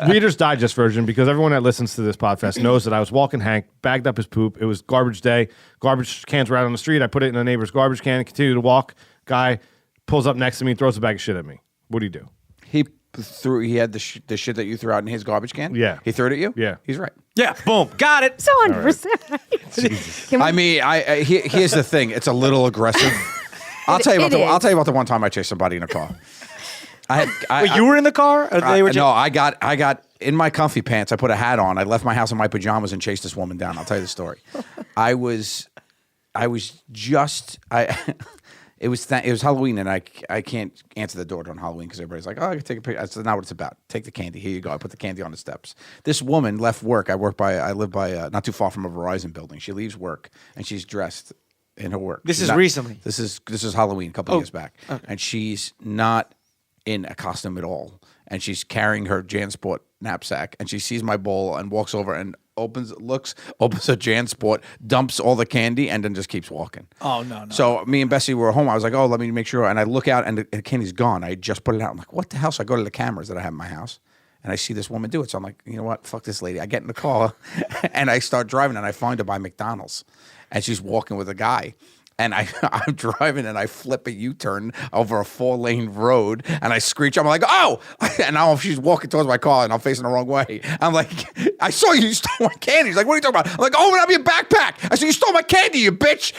Reader's Digest version, because everyone that listens to this podcast knows that I was walking Hank, bagged up his poop. It was garbage day. Garbage cans were out on the street. I put it in a neighbor's garbage can, continue to walk. Guy pulls up next to me, throws a bag of shit at me. What do you do? He had the shit that you threw out in his garbage can. Yeah. He threw it at you. Yeah. He's right. yeah, boom, got it. So 100% right. Can we- I mean, here's the thing. It's a little aggressive. I'll tell you about the one time I chased somebody in a car. Wait, you were in the car? Or they were no, I got in my comfy pants. I put a hat on. I left my house in my pajamas and chased this woman down. I'll tell you the story. It was Halloween, and I can't answer the door during Halloween because everybody's like, oh, I can take a picture. That's not what it's about. Take the candy. Here you go. I put the candy on the steps. This woman left work. I live by not too far from a Verizon building. She leaves work, and she's dressed in her work. This She's is not- recently? This is Halloween, a couple of years back. Okay. And she's not in a costume at all. And she's carrying her JanSport knapsack, and she sees my bowl and walks over and opens her JanSport, dumps all the candy, and then just keeps walking. Oh, no. So me and Bessie were home. I was like, oh, let me make sure. And I look out, and the candy's gone. I just put it out. I'm like, what the hell? So I go to the cameras that I have in my house, and I see this woman do it. So I'm like, you know what? Fuck this lady. I get in the car, and I start driving, and I find her by McDonald's, and she's walking with a guy. And I'm driving, and I flip a U-turn over a 4-lane road, and I screech. I'm like, oh! And now she's walking towards my car, and I'm facing the wrong way. I'm like, I saw you stole my candy. She's like, what are you talking about? I'm like, open up your backpack. I said, you stole my candy, you bitch.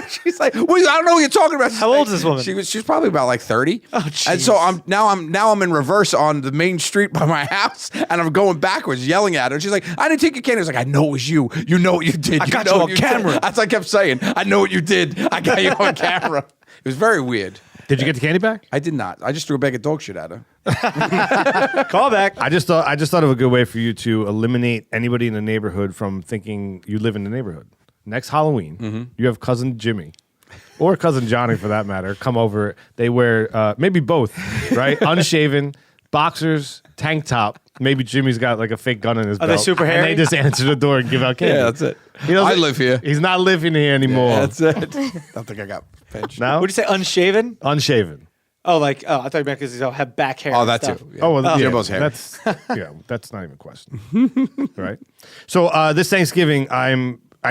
She's like, well, I don't know what you're talking about. She's How like, old is this woman? She's probably about like 30. Oh, And so jeez. I'm in reverse on the main street by my house, and I'm going backwards, yelling at her. And she's like, I didn't take your candy. I was like, I know it was you. You know what you did. I got know you what on did." camera. That's what I kept saying. I know what you did. I got you on camera. It was very weird. Did you get the candy back? I did not. I just threw a bag of dog shit at her. Call back. I just thought of a good way for you to eliminate anybody in the neighborhood from thinking you live in the neighborhood. Next Halloween, you have cousin Jimmy. or cousin Johnny for that matter, come over. They wear maybe both, right? Unshaven, boxers, tank top. Maybe Jimmy's got like a fake gun in his Are belt. they super And hairy? they just answer the door and give out candy. Yeah, that's it. He doesn't- I live here. He's not living here anymore. Yeah, that's it. Don't think I got pinched. No? Would you say unshaven? Unshaven. Oh, I thought you meant because he's all have back hair. Oh, and that stuff. too. Oh, well, yeah, Jimbo's hair. that's not even a question, right? So this Thanksgiving, I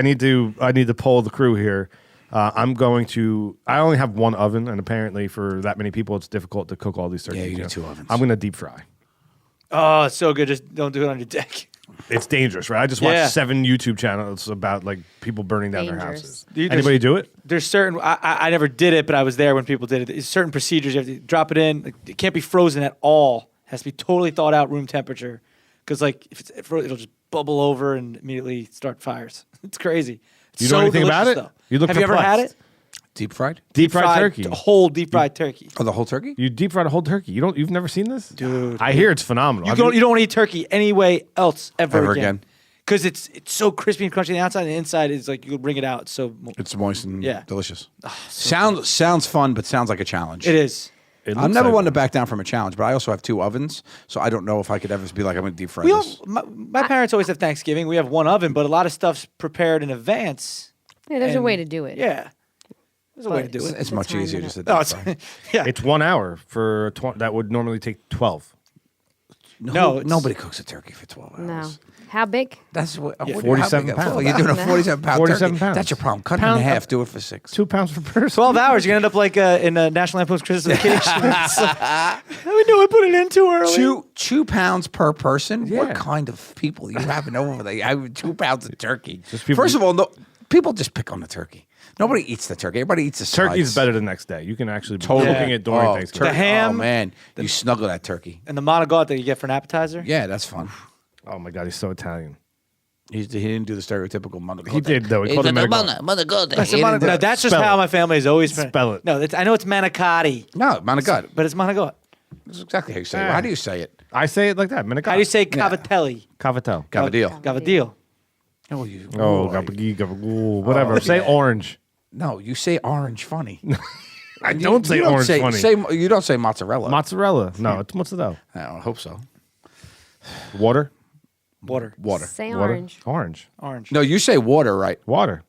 need to poll the crew here. I'm going to. I only have one oven, and apparently for that many people, it's difficult to cook all these turkeys. Yeah, you need 2 ovens. I'm going to deep fry. Oh, it's so good. Just don't do it on your deck. It's dangerous, right? I just watched Yeah. 7 YouTube channels about like people burning down their Dangerous. houses. Dude, Anybody do it? There's certain. I never did it, but I was there when people did it. There's certain procedures. You have to drop it in. Like, it can't be frozen at all. It has to be totally thawed out, room temperature. Because like if it's frozen, it'll just bubble over and immediately start fires. It's crazy. It's You know anything about delicious, it? though. You look Have you ever had perplexed. it? Deep fried? Deep fried turkey. A whole deep fried turkey. Oh, the whole turkey? You deep fried a whole turkey. You've never seen this, Dude. I hear it's phenomenal. You Have don't want to eat turkey any way else ever Ever again. again. Because it's so crispy and crunchy on the outside, and the inside is like you bring it out. It's so It's moist and Yeah. delicious. Sounds fun, but sounds like a challenge. it is. It I'm looks never like one to back down from a challenge, but I also have 2 ovens, so I don't know if I could ever be like, I'm going to deep fry We all, this. my parents always have Thanksgiving. We have one oven, but a lot of stuff's prepared in advance. Yeah, there's a And- way to do it. Yeah, there's a way to do it. It's The much time easier in just it. to No, deep it's fry. yeah. It's 1 hour for that would normally take 12. No, it's- Nobody cooks a turkey for 12 hours. No. How big? That's what, Yeah. 47 how big- pounds. You're doing a 47 pound 47 turkey. pounds. That's your problem. Cut it Pound- in half. Do it for 6. 2 pounds per person. 12 hours. You're gonna end up like in a National Lampoon's Christmas Vacation. It's like, how we do? I put it in too early. 2 pounds per person? Yeah. What kind of people you having over there? You have 2 pounds of turkey. Just people- First of all, no, people just pick on the turkey. Nobody eats the turkey. Everybody eats the sides. Turkey's better the next day. You can actually be Totally. cooking it during Oh, Thanksgiving. The ham- Oh, man. You snuggle that turkey. And the monogot that you get for an appetizer. Yeah, that's fun. Oh my God, he's so Italian. He didn't do the stereotypical monocle. He did though. He called it Menegot. I said no, that's just Spell how it. my family has always been. Spell it. No, I know it's manicotti, No, monogut. but it's monogot. That's exactly how you say it. Ah. How do you say it? I say it like that. Menegot. How do you say cavatelli? Cavatel? Gavadil. Gavadil. Oh, you. Oh, boy. whatever. Oh, Say yeah. orange. No, you say orange funny. I don't say orange funny. You don't say mozzarella. Mozzarella. No, it's mozzarella. I don't hope so. Water. Water. Water. Say Water. orange. Orange. Orange. No, you say water right. Water.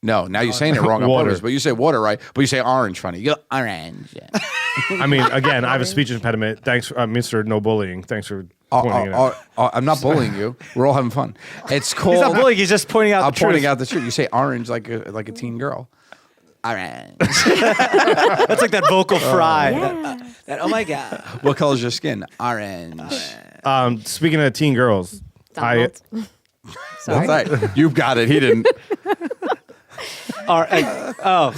No, now you're saying it wrong on Water. purpose, but you say water right, but you say orange funny. You go orange. Yeah. I mean, again, I have a speech impediment. Thanks, Mr. No Bullying. Thanks for pointing it out. I'm not bullying you. We're all having fun. It's called. He's not bullying. He's just pointing out I'm the truth. pointing out the truth. You say orange like a teen girl. Orange. That's like that vocal fry. That, oh my god. What color is your skin? Orange. Speaking of teen girls, Donald. Sorry. That's right. You've got it. He didn't. Oh,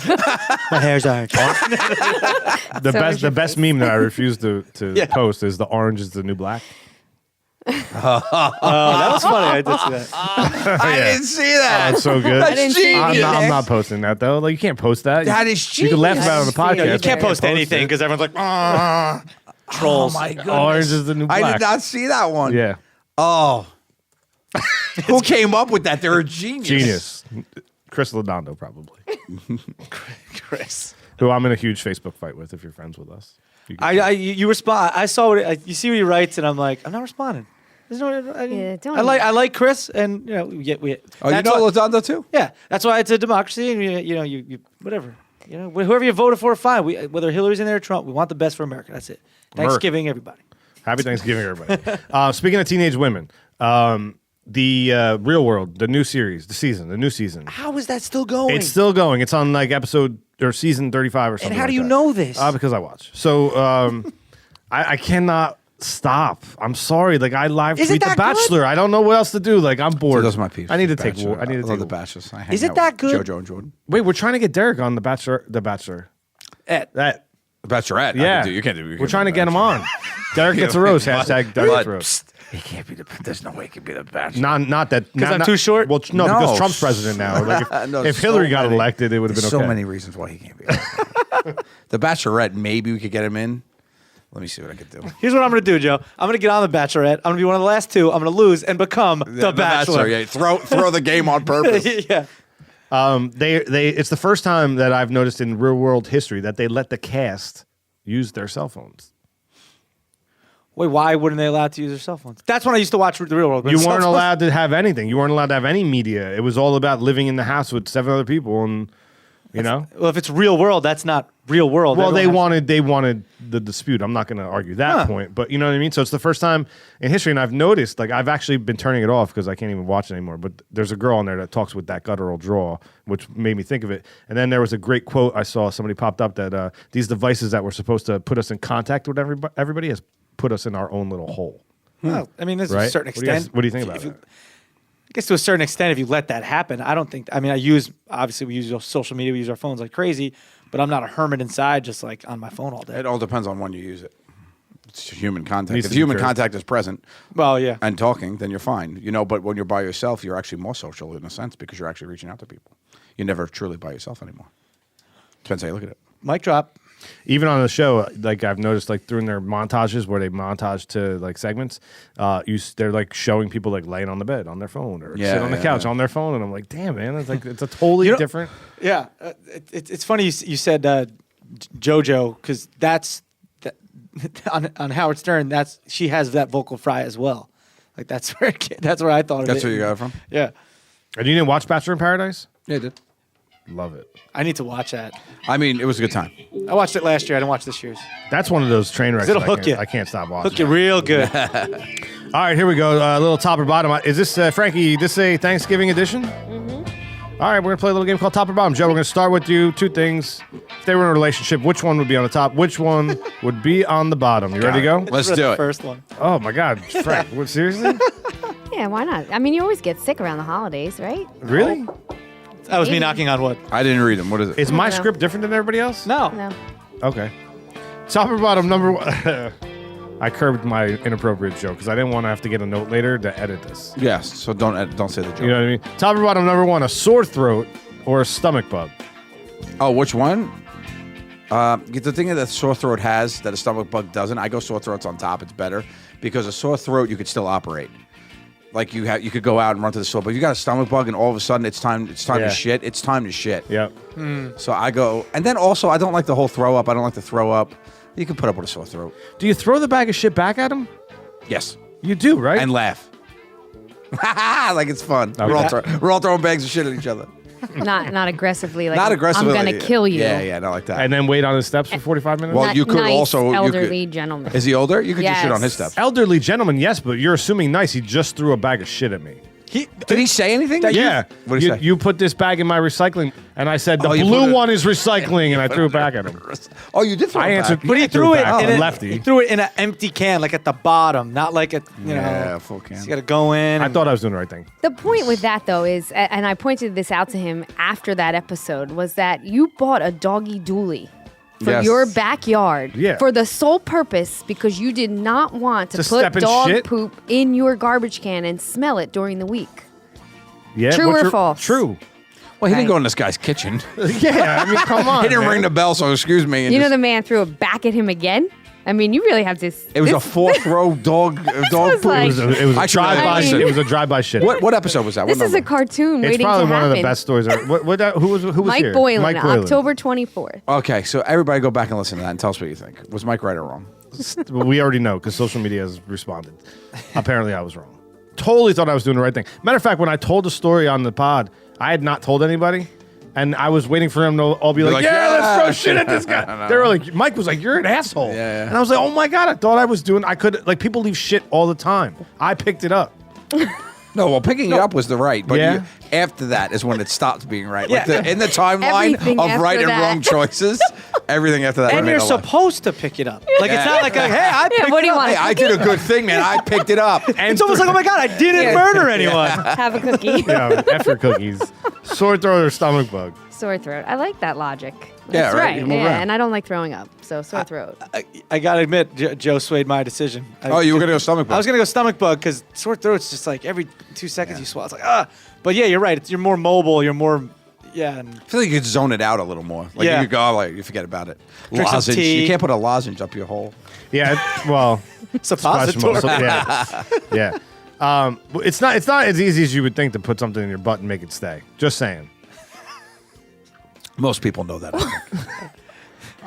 My hair's orange. the best meme that I refuse to Yeah. post is the orange is the new black. that was funny. I did see that. I didn't see that. That's so good. I didn't see I'm it. not posting that though. Like you can't post that. That is You can laugh genius. about it on the I podcast. didn't see it. You can't Yeah, post anything it. because everyone's like, trolls. Oh my goodness. Orange is the new black. I did not see that one. Yeah, Oh. Who came up with that? They're a genius. genius. Chris Lodondo probably, Chris. who I'm in a huge Facebook fight with. If you're friends with us, you can- You respond. I saw what you see what he writes, and I'm like, I'm not responding. There's no. Yeah, don't- I like Chris, and you know, we. Oh, you that's know why- Lodondo too? Yeah, that's why it's a democracy, and you whatever. You know, whoever you voted for, fine. Whether Hillary's in there or Trump, we want the best for America. That's it. Thanksgiving, everybody. Happy Thanksgiving, everybody. Speaking of teenage women, the Real World, the new series, the new season. How is that still going? It's still going. It's on like episode or season 35 or something. And how do like you that. know this? Because I watch. So I cannot stop. I'm sorry. Like I live Is it tweet The that Bachelor. good? I don't know what else to do. Like I'm bored. Those are my peeps. I need to The take. Bachelor. I need to love take. the Bachelors. I hang Is it out that with good? JoJo and Jordan. Wait, we're trying to get Derek on The Bachelor. The Bachelor. Ed. That. The Bachelorette. Yeah. You can't do. We're trying to get him on. Derek gets a rose. Hashtag Derek gets a rose. He can't be the. There's no way he can be the Bachelor. Not that. I'm not- too short? Well, no, No. because Trump's president now. Like No, if so Hillary got many- elected, it would have been There's okay. so many reasons why he can't be. The Bachelorette. Maybe we could get him in. Let me see what I could do. Here's what I'm going to do, Joe. I'm going to get on The Bachelorette. I'm going to be one of the last two. I'm going to lose and become the Bachelor. Yeah, throw the game on purpose. Yeah. It's the first time that I've noticed in real world history that they let the cast use their cell phones. Wait, why wouldn't they allow to use their cell phones? That's when I used to watch The Real World. You weren't allowed to have anything. You weren't allowed to have any media. It was all about living in the house with 7 other people, and you know. Well, if it's Real World, that's not Real World. Well, they Everyone wanted the dispute. I'm not going to argue that point, but you know what I mean. So it's the first time in history, and I've noticed, like, I've actually been turning it off because I can't even watch it anymore. But there's a girl on there that talks with that guttural drawl, which made me think of it. And then there was a great quote I saw. Somebody popped up that these devices that were supposed to put us in contact with everybody has put us in our own little hole. Well, I mean, there's Right? a certain What do you guys- extent. what do you think about if you- that? I guess to a certain extent, if you let that happen, I don't think. I mean, obviously we use social media, we use our phones like crazy, but I'm not a hermit inside, just like on my phone all day. It all depends on when you use it. It's human contact. Needs If to be human curbed. contact is present Well, yeah. and talking, then you're fine. You know, but when you're by yourself, you're actually more social in a sense because you're actually reaching out to people. You're never truly by yourself anymore. Depends how you look at it. Mic drop. Even on the show, like I've noticed, like during their montages where they montage to like segments, they're like showing people like laying on the bed on their phone or sitting on the couch on their phone, and I'm like, damn, man, it's like it's a totally different. Yeah, it's funny you said JoJo because that's on Howard Stern. She has that vocal fry as well. Like that's where I thought of it. That's where you got it from? Yeah, And you didn't watch Bachelor in Paradise? Yeah, I did. Love it. I need to watch that. I mean, it was a good time. I watched it last year. I didn't watch this year's. That's one of those train wrecks. It'll that hook you. I can't stop watching. Hook you real good. All right, here we go. A little top or bottom. Is this Frankie? This a Thanksgiving edition? Mm-hmm. All right, we're gonna play a little game called Top or Bottom. Joe, we're gonna start with you. 2 things. If they were in a relationship, which one would be on the top? Which one would be on the bottom? You ready to go? Let's For do the it. First one. Oh my God, Frank! What, seriously? Yeah, why not? I mean, you always get sick around the holidays, right? Really? That was me knocking on wood. I didn't read them. What is it? Is my No. script different than everybody else? No. No. Okay. Top or bottom, number 1. I curbed my inappropriate joke because I didn't want to have to get a note later to edit this. Yes. So don't say the joke. You know what I mean? Top or bottom, number 1, a sore throat or a stomach bug? Oh, which one? The thing that sore throat has that a stomach bug doesn't, I go sore throats on top. It's better because a sore throat you could still operate. Like you could go out and run to the store, but if you got a stomach bug and all of a sudden it's time Yeah. to shit. It's time to shit. Yep. So I go, and then also I don't like the whole throw up. I don't like to throw up. You can put up with a sore throat. Do you throw the bag of shit back at him? Yes, You do, right? and laugh. Like it's fun. Okay. We're all throwing bags of shit at each other. Not aggressively. Like Not aggressively. I'm gonna kill you. Yeah, not like that. and then wait on his steps for 45 minutes? Well, you could nice also- you elderly could- gentleman. Is he older? You could just shit on his Yes. stuff. Elderly gentleman, yes, but you're assuming nice. He just threw a bag of shit at me. Did he say anything? Yeah. What did he say? You put this bag in my recycling, and I said, the Oh, you put blue it- one is recycling, and I threw it back at him. Oh, you did throw I it answered, back. But he I threw it back in to a lefty. He threw it in an empty can, like at the bottom, not like a Yeah, full can. So you got to go in. I and- thought I was doing the right thing. The point with that, though, is, and I pointed this out to him after that episode, was that you bought a doggy dually for Yes. your backyard Yeah. for the sole purpose because you did not want to To step put in dog shit? poop in your garbage can and smell it during the week. Yeah, True what's or your- false? True. Well, he didn't Right. go in this guy's kitchen. Yeah, I mean, come on. He didn't man. ring the bell, so excuse me. and You know just- the man threw it back at him again? I mean, you really have to. It was a fourth row dog was poop. like- It was a I should really drive-by. listen. It was a drive-by shit. What episode was that? This What is a number? cartoon It's waiting probably to one happen. of the best stories ever. Who was Mike here? Boylan, Mike Boylan. October 24th. Okay, so everybody go back and listen to that and tell us what you think. Was Mike right or wrong? Well, we already know because social media has responded. Apparently, I was wrong. Totally thought I was doing the right thing. Matter of fact, when I told the story on the pod, I had not told anybody, and I was waiting for him to all be like, "Yeah, let's throw shit at this guy." They were like, Mike was like, "You're an asshole," Yeah. and I was like, "Oh my god, I thought I was doing. I could like people leave shit all the time. I picked it up." No, well, picking it up was the right, but Yeah. after that is when it stopped being right. Yeah. Like in the timeline Everything of after right and that. wrong choices, everything after that. and made you're a lot. supposed to pick it up. Like it's not like, hey, I picked what do you it up. want? Hey, I did a good thing, man. I picked it up. And It's almost like, oh my god, I didn't Yeah. murder anyone. Have a cookie. yeah, after cookies, sore throat or stomach bug. Sore throat. I like that logic. Yeah, That's right. right. You move Yeah, around. and I don't like throwing up, so sore throat. I gotta admit, Joe swayed my decision. Oh, you were gonna go stomach bug. I was gonna go stomach bug because sore throat's just like every 2 seconds you swallow. It's like But yeah, you're right. You're more mobile. You're more And I feel like you could zone it out a little more. Like Yeah. you could go, like you forget about it. Drink some Lozenge. tea. You can't put a lozenge up your hole. Yeah, well, suppository. yeah. It's not as easy as you would think to put something in your butt and make it stay. Just saying. Most people know that.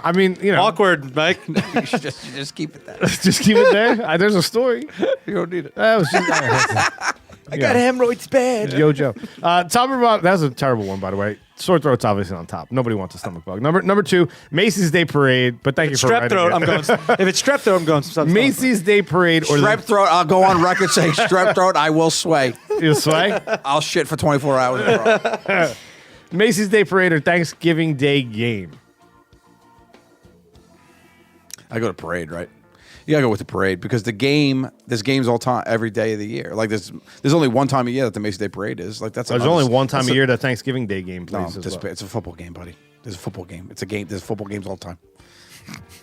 I mean, Awkward, Mike. You should just keep it there. just keep it there. There's a story. You don't need it. That was just, I got hemorrhoids bad. Yo, Joe. Top of that was a terrible one, by the way. Sore throat's obviously on top. Nobody wants a stomach bug. Number 2, Macy's Day Parade. But thank you for Strep writing throat. it. I'm going. If it's strep throat, I'm going. Macy's Day Parade or Strep throat. I'll go on record saying strep throat. I will sway. You sway? I'll shit for 24 hours in a row. Macy's Day Parade or Thanksgiving Day game. I go to parade, right? You gotta go with the parade because there's games all time, every day of the year. Like there's only one time a year that the Macy's Day Parade is. Like There's only one time a year that Thanksgiving Day game No, plays. as well. it's a football game, buddy. There's a football game. It's a game. There's football games all the time.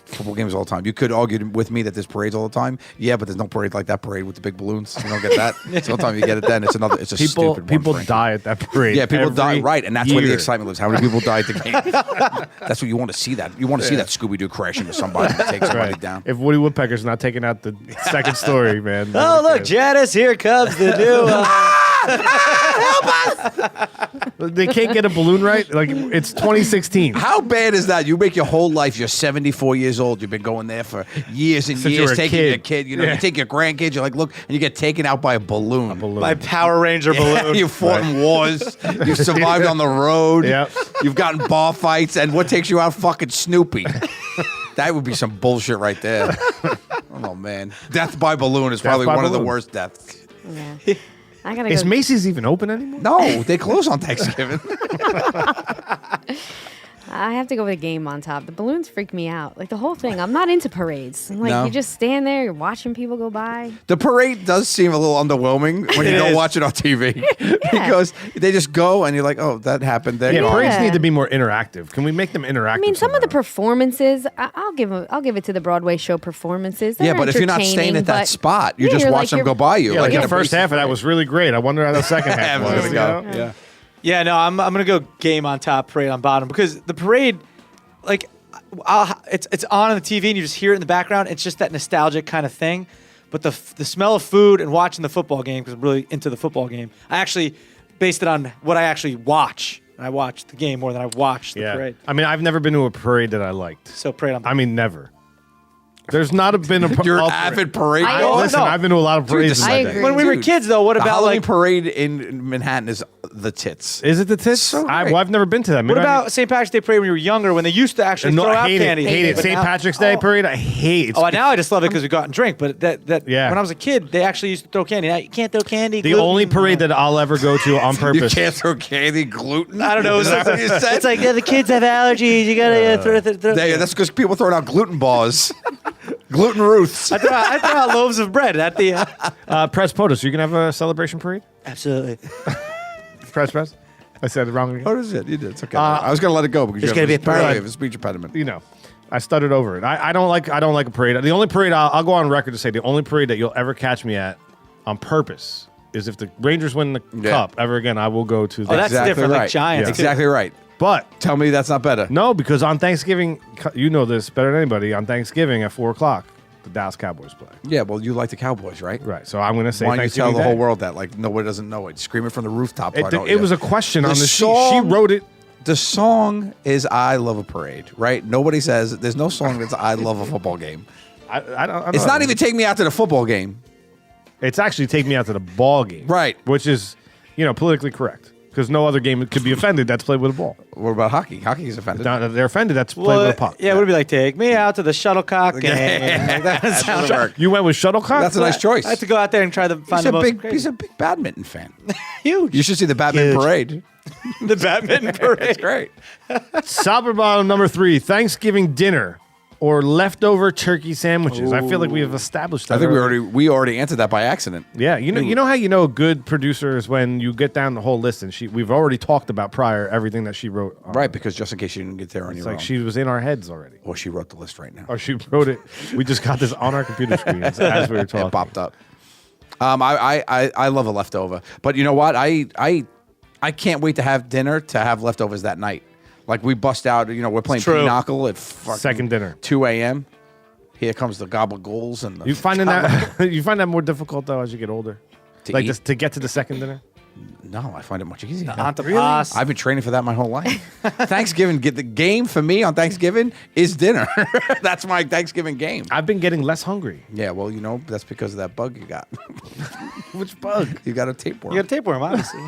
Football games all the time. You could argue with me that there's parades all the time. Yeah, but there's no parade like that parade with the big balloons. You don't get that. So the time you get it, then it's a stupid one. People frankly. die at that parade. Yeah, people die, every right, and that's where the year. excitement lives. How many people die at the game? That's what you want to see. That you want to see that Scooby Doo crash into somebody and take somebody Right. down. If Woody Woodpecker's not taking out the second story, man. Oh, look, Janice, here comes the new. They can't get a balloon right. Like it's 2016. How bad is that? You make your whole life. You're 74 years old. You've been going there for years and Since you years, were a taking kid. your kid. You know, Yeah. you take your grandkids. You're like, look, and you get taken out by a balloon. My Power Ranger balloon. You fought in wars. You survived on the road. Yep. You've gotten bar fights. And what takes you out? Fucking Snoopy. That would be some bullshit right there. Oh, man. Death by balloon is probably by one of the balloon. worst deaths. Yeah. I gotta Is go. Macy's even open anymore? No, they close on Thanksgiving. I have to go with a game on top. The balloons freak me out. Like the whole thing. I'm not into parades. I'm like No. you just stand there, you're watching people go by. The parade does seem a little underwhelming when you don't watch it on TV because they just go and you're like, oh, that happened. There Yeah, you are. parades Yeah. need to be more interactive. Can we make them interactive? I mean, some of the somehow? performances, I'll give it to the Broadway show performances. They're Yeah, but if you're not staying entertaining, at that but- spot, you Yeah, just you're watch like them you're- go by you. Yeah, like in the a first basic half of that parade. was really great. I wonder how the second half was. There we you go. know? Yeah. Yeah, no, I'm gonna go game on top, parade on bottom because the parade, like, it's on the TV and you just hear it in the background. It's just that nostalgic kind of thing. But the smell of food and watching the football game, because I'm really into the football game, I actually based it on what I actually watch. I watch the game more than I watch the Yeah. parade. I mean, I've never been to a parade that I liked. So parade on I bottom. mean, never. There's not been a You're an all avid parade I- goer? Listen, no. I've been to a lot of parades. Dude, in I my day. agree. When we were Dude, kids, though, what the about Halloween like parade in Manhattan is the tits. Is it the tits? So Well, great. I've never been to that. what about St. Patrick's Day parade when you were younger when they used to actually No, throw I out hate candy? it. Hate it. But St. now- Patrick's Day parade. I hate. It's Oh, now I just love it because we go out and drink. But that Yeah. when I was a kid, they actually used to throw candy. Now you can't throw candy. the gluten. only parade that I'll ever go to on You purpose. can't throw candy, gluten. I don't know. Is that what you said? It's like the kids have allergies. You gotta throw. Yeah, that's because people throwing out gluten bars, gluten Ruths. I throw out loaves of bread at the. Press POTUS. You can have a celebration parade. Absolutely. Press. I said it wrong again. What is it? You did. It's okay. I was gonna let it go because There's you gonna be a apparently parade. have a speech impediment. You know, I stuttered over it. I don't like a parade. The only parade I'll go on record to say the only parade that you'll ever catch me at on purpose is if the Rangers win the Yeah. cup ever again. I will go to. Oh, that's Exactly different. right. Like Giants. Yeah. too. Exactly right. But Tell me that's not better. no, because on Thanksgiving, you know this better than anybody. On Thanksgiving at 4:00, the Dallas Cowboys play. Yeah, well, you like the Cowboys, right? Right. So I'm going to say Why don't you tell Thanksgiving the whole Day. world that? Like nobody doesn't know it. Scream it from the rooftop. It was a question The on the sheet. She song- wrote it. The song is "I Love a Parade," right? Nobody says there's no song that's "I Love a Football Game." I don't It's know. not even "Take Me Out to the Football Game." It's actually Take Me Out to the Ball Game. Right. Which is, politically correct. Because no other game could be offended that's played with a ball. What about hockey? Hockey is offended. They're offended that's played Well, with a puck. yeah, it would be like take me out to the shuttlecock game. Like, that That sounds doesn't work. You went with shuttlecock? That's a nice choice. I had to go out there and try to find He's the a most big. crazy- He's a big badminton fan. huge. You should see the badminton Huge. parade. The badminton parade. It's great. Sopper bottom number 3, Thanksgiving dinner or leftover turkey sandwiches. I feel like we have established that. I think earlier. we already answered that by accident. Yeah, you know how you know a good producer is when you get down the whole list and we've already talked about prior everything that she wrote. Right, because just in case you didn't get there on It's your like own. she was in our heads already. Or she wrote the list right now. Or she wrote it. We just got this on our computer screens as we were talking. It popped up. I love a leftover, but you know what? I can't wait to have dinner to have leftovers that night. Like we bust out, we're playing True. pinochle at fucking Second dinner. 2 a.m. Here comes the gobble-ghouls and the You find that more difficult though as you get older? To Like eat? just to get to the second dinner? No, I find it much easier. Antipas. I've been training for that my whole life. Thanksgiving, get the game for me on Thanksgiving is dinner. That's my Thanksgiving game. I've been getting less hungry. Yeah, well, that's because of that bug you got. Which bug? You got a tapeworm. You got a tapeworm, obviously.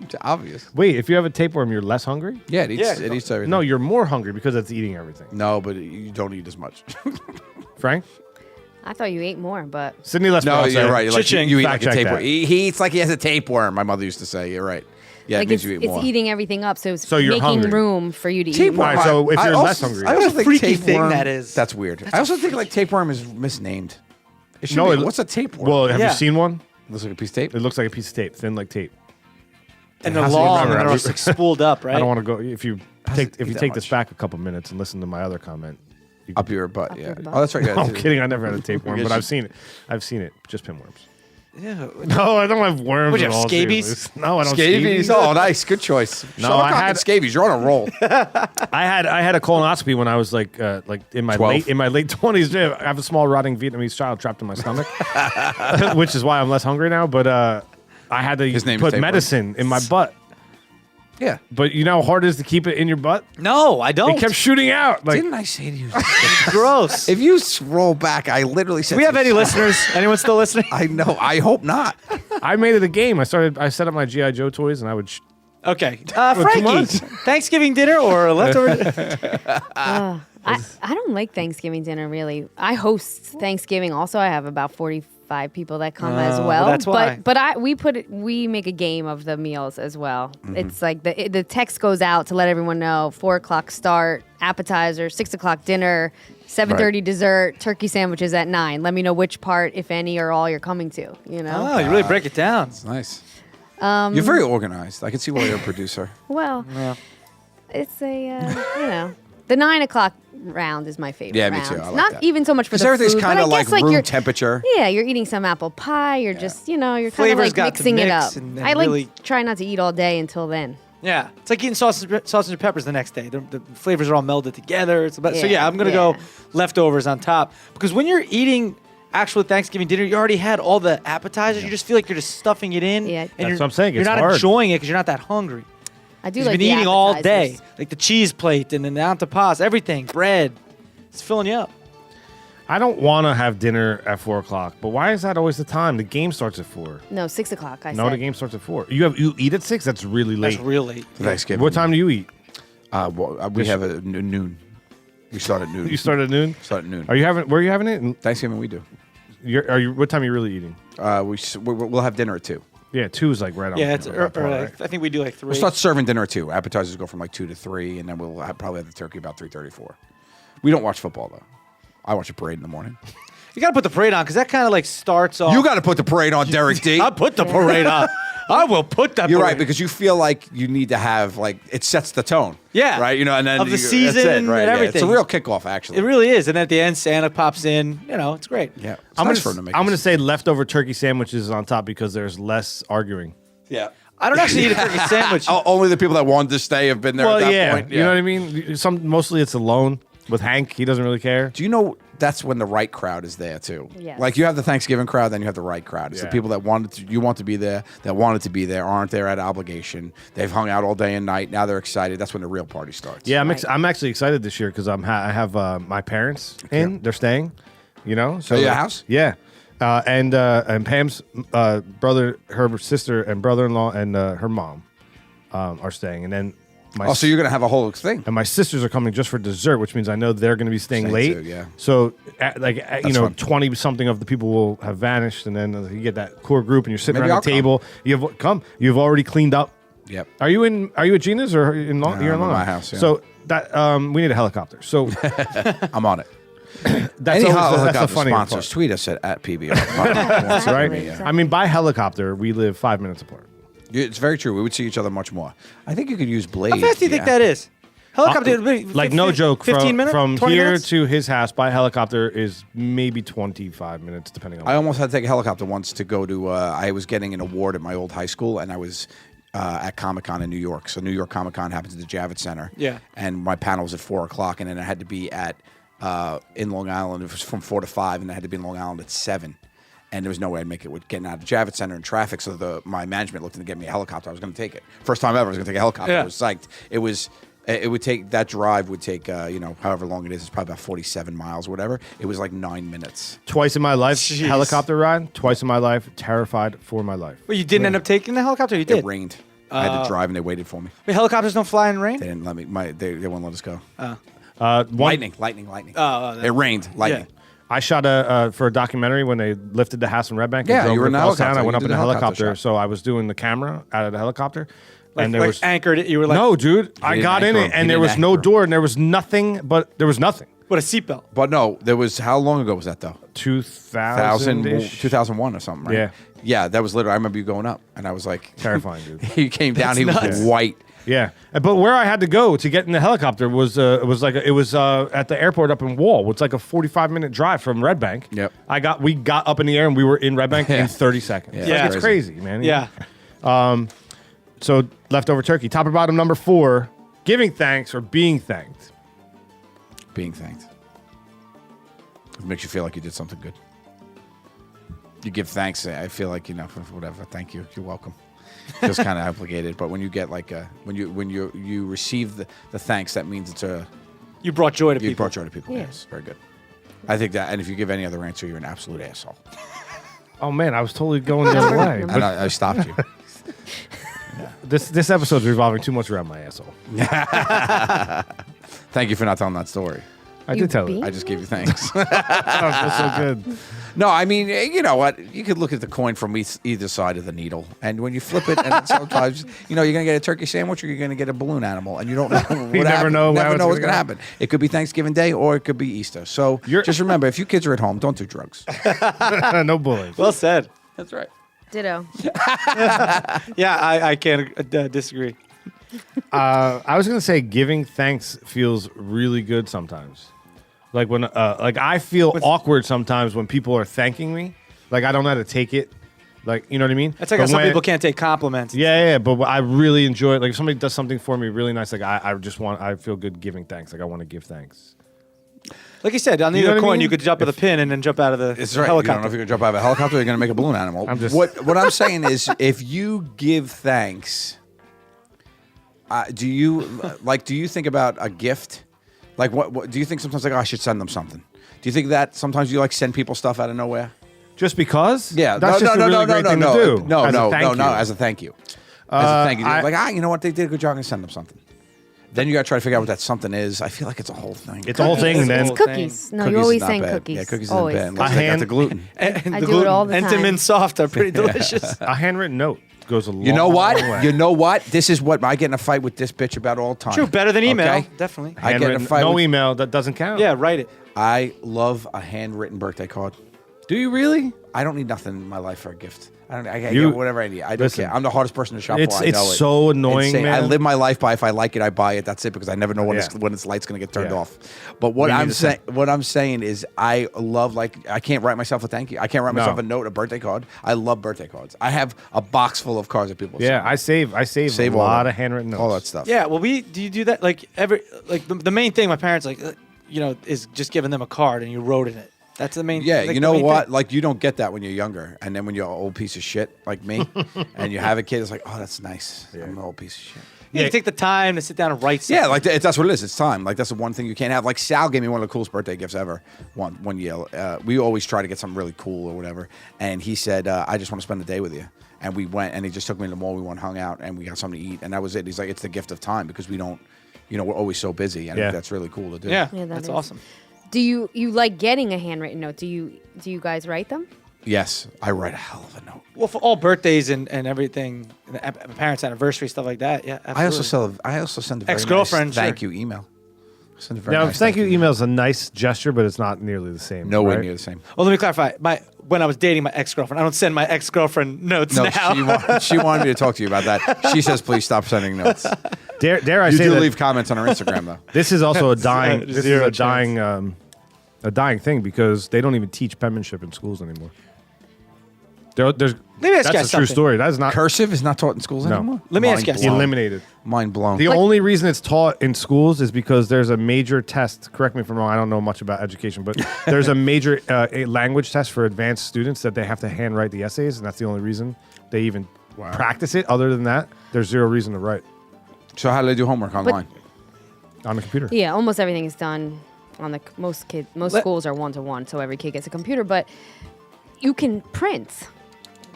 It's obvious. Wait, if you have a tapeworm, you're less hungry? Yeah, it eats everything. No, you're more hungry because it's eating everything. No, but you don't eat as much. Frank? I thought you ate more, but Sydney, let's No, you're right. Like, Cha-ching. you eat Fact like a check tapeworm. that. He eats like he has a tapeworm, my mother used to say. You're right. Yeah, like it means it's, you eat it's more. eating everything up, so it's So you're making hungry. room for you to eat Tapeworm. more. All right, so if I you're also- less hungry. I also What a think freaky thing tapeworm, that is. That's weird. I also think like tapeworm is misnamed. It should No, be, it- what's a tapeworm? Well, have Yeah. you seen one? looks like a piece of tape. It looks like a piece of tape, thin like tape. And How's they're it long, remember? and they're all like spooled up, right? I don't want to go. If you take eat that this much? back a couple minutes and listen to my other comment. You Up your butt, yeah. your butt. Oh, that's right. Yeah, I'm kidding. I never had a tapeworm, Yes, but you- I've seen it. I've seen it. Just pinworms. Yeah. No, I don't have worms. Would you at have all, scabies? seriously. No, I don't. Scabies. Oh, nice. Good choice. No, Shuttlecock I had- and scabies. You're on a roll. I had a colonoscopy when I was like in my 12. late 20s. I have a small rotting Vietnamese child trapped in my stomach, which is why I'm less hungry now. But I had to His name is put tapeworm. medicine in my butt. Yeah. But you know how hard it is to keep it in your butt? No, I don't. It kept shooting out. Like Didn't I say to you? Gross. If you scroll back, I literally said. Do we have to any you, listeners? Anyone still listening? I know. I hope not. I made it a game. I set up my GI Joe toys, and I would. Okay. too Frankie, much? Thanksgiving dinner or leftover? I don't like Thanksgiving dinner really. I host Thanksgiving. Also, I have about 45 people that come as well, well. that's why. But we make a game of the meals as well. It's like the text goes out to let everyone know 4:00 start, appetizer, 6:00 dinner, 7:30 dessert, turkey sandwiches at 9. Let me know which part, if any, or all you're coming to. You know. Oh, you really break it down. Nice. You're very organized. I can see why you're a producer. Well, it's a the 9:00 round is my favorite. Yeah, me round. too. I like Not that. even so much for Because the everything's food, kind but of I like guess like room you're temperature. yeah, you're eating some apple pie. You're just you're kind of Flavors like got to mixing it mix up. and I like really- try not to eat all day until then. Yeah, it's like eating sausage and peppers the next day. The flavors are all melded together. It's about, so Yeah, yeah, I'm gonna yeah. go leftovers on top because when you're eating actual Thanksgiving dinner, you already had all the appetizers. You just feel like you're just stuffing it in. Yeah. and That's you're, what I'm saying. You're It's not hard. enjoying it because you're not that hungry. I do You've like been the eating all day, appetizers. like the cheese plate and then the antipas, everything, bread. It's filling you up. I don't want to have dinner at 4:00, but why is that always the time? The game starts at 4. No, 6:00. I No, said. the game starts at 4. You eat at 6? That's really late. That's real late. Thanksgiving. What time do you eat? We have a noon. We start at noon. You start at noon. Start at noon. Are you having? Where are you having it? Thanksgiving we do. Are you? What time are you really eating? We'll have dinner at 2. Yeah, 2 is like right on. Yeah, it's on that part, right? I think we do like 3. We'll start serving dinner at 2. Appetizers go from like 2 to 3, and then we'll probably have the turkey about 3:34. We don't watch football though. I watch a parade in the morning. You got to put the parade on because that kind of like starts off. You got to put the parade on, Derek D. I put the parade on. I will put that. You're parade. right, because you feel like you need to have like it sets the tone. Yeah. Right. And then Of the that's it, season right? and Yeah, everything. It's a real kickoff, actually. It really is. And then at the end, Santa pops in. It's great. Yeah. It's I'm nice gonna for him to make I'm gonna this. say leftover turkey sandwiches on top because there's less arguing. Yeah. I don't actually eat a turkey sandwich. Only the people that wanted to stay have been there at that point. You know what I mean. Mostly it's alone with Hank. He doesn't really care. Do you know that's when the right crowd is there too? Yes. Like you have the Thanksgiving crowd, then you have the right crowd. It's the Yeah. people that you want to be there, that wanted to be there, aren't there at obligation. They've hung out all day and night. Now they're excited. That's when the real party starts. Yeah, Right. I'm actually excited this year because I have my parents in. They're staying. So At your house? Yeah, and Pam's brother, her sister, and brother-in-law, and her mom are staying, and then So you're gonna have a whole thing. and my sisters are coming just for dessert, which means I know they're going to be staying Staying late. too, yeah. So, fun. 20 something of the people will have vanished, and then you get that core group, and you're sitting Maybe around the I'll table. You've already cleaned up. Yep. Are you at Gina's or in Long? No, You're in I'm at Long my Island? house, yeah. So that we need a helicopter. So I'm on it. that's Any always that's the helicopter funny sponsors, part, tweet us at PBR. right? Exactly. I mean, by helicopter, we live 5 minutes apart. It's very true. We would see each other much more. I think you could use Blade. How fast do you think that is? Helicopter, would be Like no joke, 15 minutes? from 20 here minutes? to his house by helicopter is maybe 25 minutes, depending on. I almost had to take a helicopter once to go to. I was getting an award at my old high school, and I was at Comic-Con in New York. So New York Comic-Con happens at the Javits Center. Yeah. And my panel was at 4:00, and then I had to be in Long Island. It was from 4 to 5, and I had to be in Long Island at 7. And there was no way I'd make it with getting out of Javits Center in traffic. So my management looked to get me a helicopter. I was going to take it. First time ever, I was going to take a helicopter. Yeah. I was psyched. It would take, that drive would take, however long it is. It's probably about 47 miles or whatever. It was like 9 minutes. Twice in my life, Jeez. helicopter ride. Twice in my life, terrified for my life. Well, you didn't end up taking the helicopter? Or you did? It rained. I had to drive and they waited for me. Wait, helicopters don't fly in rain? They didn't let me, they wouldn't let us go. Lightning. Lightning. Oh, It rained. Lightning. I shot for a documentary when they lifted the house in Red Bank. Yeah, and drove you were in a across town. helicopter. I went You up did in a a helicopter helicopter, shot. so I was doing the camera out of the helicopter. And there like was anchored it. You were like, no, dude. I didn't got in anchor it, him. and He there didn't was no anchor him. door, and there was nothing. But there was nothing. what a seatbelt. But no, there was, how long ago was that though? 2000-ish. 2001 or something, right? Yeah. Yeah, that was literally, I remember you going up and I was like, Terrifying, dude. he came down, That's he was nuts. white. Yeah, but where I had to go to get in the helicopter was at the airport up in Wall. It's like a 45-minute drive from Red Bank. Yep. We got up in the air and we were in Red Bank Yeah. in 30 seconds. Yeah, Like, it's it's crazy, man. Yeah. So leftover turkey. Top or bottom number 4: giving thanks or being thanked. Being thanked. It makes you feel like you did something good. You give thanks. I feel like, for whatever. Thank you. You're welcome. Just kind of obligated. But when you get like when you receive the thanks, that means You brought joy to you people. brought joy to people. Yeah. Yes, very good. I think that, and if you give any other answer, you're an absolute asshole. Oh man, I was totally going the other way. And But I stopped you. this episode's revolving too much around my asshole. Thank you for not telling that story. I You did tell being- it. I just gave you thanks. Oh, it feels so good. No, I mean, you know what? You could look at the coin from either side of the needle, and when you flip it, and sometimes, you're going to get a turkey sandwich or you're going to get a balloon animal, and you don't know what You never happens. know Never how it's know what's gonna going to go. happen. It could be Thanksgiving Day or it could be Easter. So just remember, if you kids are at home, don't do drugs. No bullying. Well said. That's right. Ditto. Yeah, I can't disagree. I was gonna say giving thanks feels really good sometimes. Like when I feel awkward sometimes when people are thanking me. Like I don't know how to take it. Like, you know what I mean? That's like how But some when- people can't take compliments. Yeah, but I really enjoy it. Like if somebody does something for me really nice, like I feel good giving thanks. Like I want to give thanks. Like you said, on You know either what I coin, mean? you could jump with a pin and then jump out of the It's right. You don't know helicopter. if you're going to jump out of a helicopter or you're going to make a balloon animal. I'm just- What I'm saying is, if you give thanks, do you think about a gift? Like, what do you think sometimes, like, oh, I should send them something? Do you think that sometimes you, like, send people stuff out of nowhere? Just because? Yeah. That's just a really great thing to do. No, as a thank you. as a thank you. As a thank you. I- Like, you know what? They did a good job. I'm going to send them something. Then you got to try to figure out what that something is. I feel like it's a whole thing. It's a whole thing, and then It's Cookies. No, Cookies you're is always not saying bad. cookies. Yeah, cookies always. isn't bad. Unless they got the gluten. And I the do it gluten all the and time. Mint Soft are pretty delicious. a handwritten note goes a long You know what? way. You know what? This is what I get in a fight with this bitch about all the time. True, better than email. Okay? Definitely. I get in a Handwritten- fight no with- email, that doesn't count. Yeah, write it. I love a handwritten birthday card. Do you really? I don't need nothing in my life for a gift. I get You- whatever I need. I don't listen, care. I'm the hardest person to shop it's- for. I it's know it. so annoying, Insane. I man. live my life by if I like it, I buy it. That's it because I never know when Yeah. when its light's going to get turned Yeah. off. But what We need I'm to saying, is, I love I can't write myself a thank you. I can't write myself No. a note, a birthday card. I love birthday cards. I have a box full of cards that people. Yeah, send me. I save Save a all lot that. of handwritten notes. all that stuff. Yeah, well, do you do that? Like the main thing my parents is just giving them a card and you wrote in it. That's the main. Yeah, like, you the know main what? thing. Like you don't get that when you're younger, and then when you're an old piece of shit like me, and you have a kid, it's like, oh, that's nice. I'm an old piece of shit. Yeah, you take the time to sit down and write. Yeah, something. like that's what it is. It's time. Like that's the one thing you can't have. Like Sal gave me one of the coolest birthday gifts ever. One year, we always try to get something really cool or whatever, and he said, "I just want to spend the day with you." And we went, and he just took me to the mall. We went, hung out, and we got something to eat, and that was it. He's like, "It's the gift of time because we don't, we're always so busy, and I Yeah. think that's really cool to do." Yeah, Yeah, that that's is. awesome. Do you like getting a handwritten note? Do you guys write them? Yes, I write a hell of a note. Well, for all birthdays and everything, parents' anniversary stuff like that. Yeah, absolutely. I also send a very Ex-girlfriend, nice thank sure. you email. I send a very Now, nice thank you email is a nice gesture, but it's not nearly the same. Nowhere right? near the same. Well, let me clarify. When I was dating my ex-girlfriend, I don't send my ex-girlfriend notes No, now. she wanted me to talk to you about that. She says, please stop sending notes. Dare I You say do that leave comments on her Instagram, though. this is also a dying. This is Zero a dying. A dying thing because they don't even teach penmanship in schools anymore. There's Let me ask you That's a something. true story. That is not Cursive is not taught in schools No. anymore. Let me ask you Mind something. blown. eliminated. Mind blown. The only reason it's taught in schools is because there's a major test. Correct me if I'm wrong. I don't know much about education, but there's a major a language test for advanced students that they have to handwrite the essays, and that's the only reason they even practice it. Other than that, there's zero reason to write So how do they do homework online? on the computer. Yeah, almost everything is done on the most schools are 1-to-1, so every kid gets a computer. But you can print.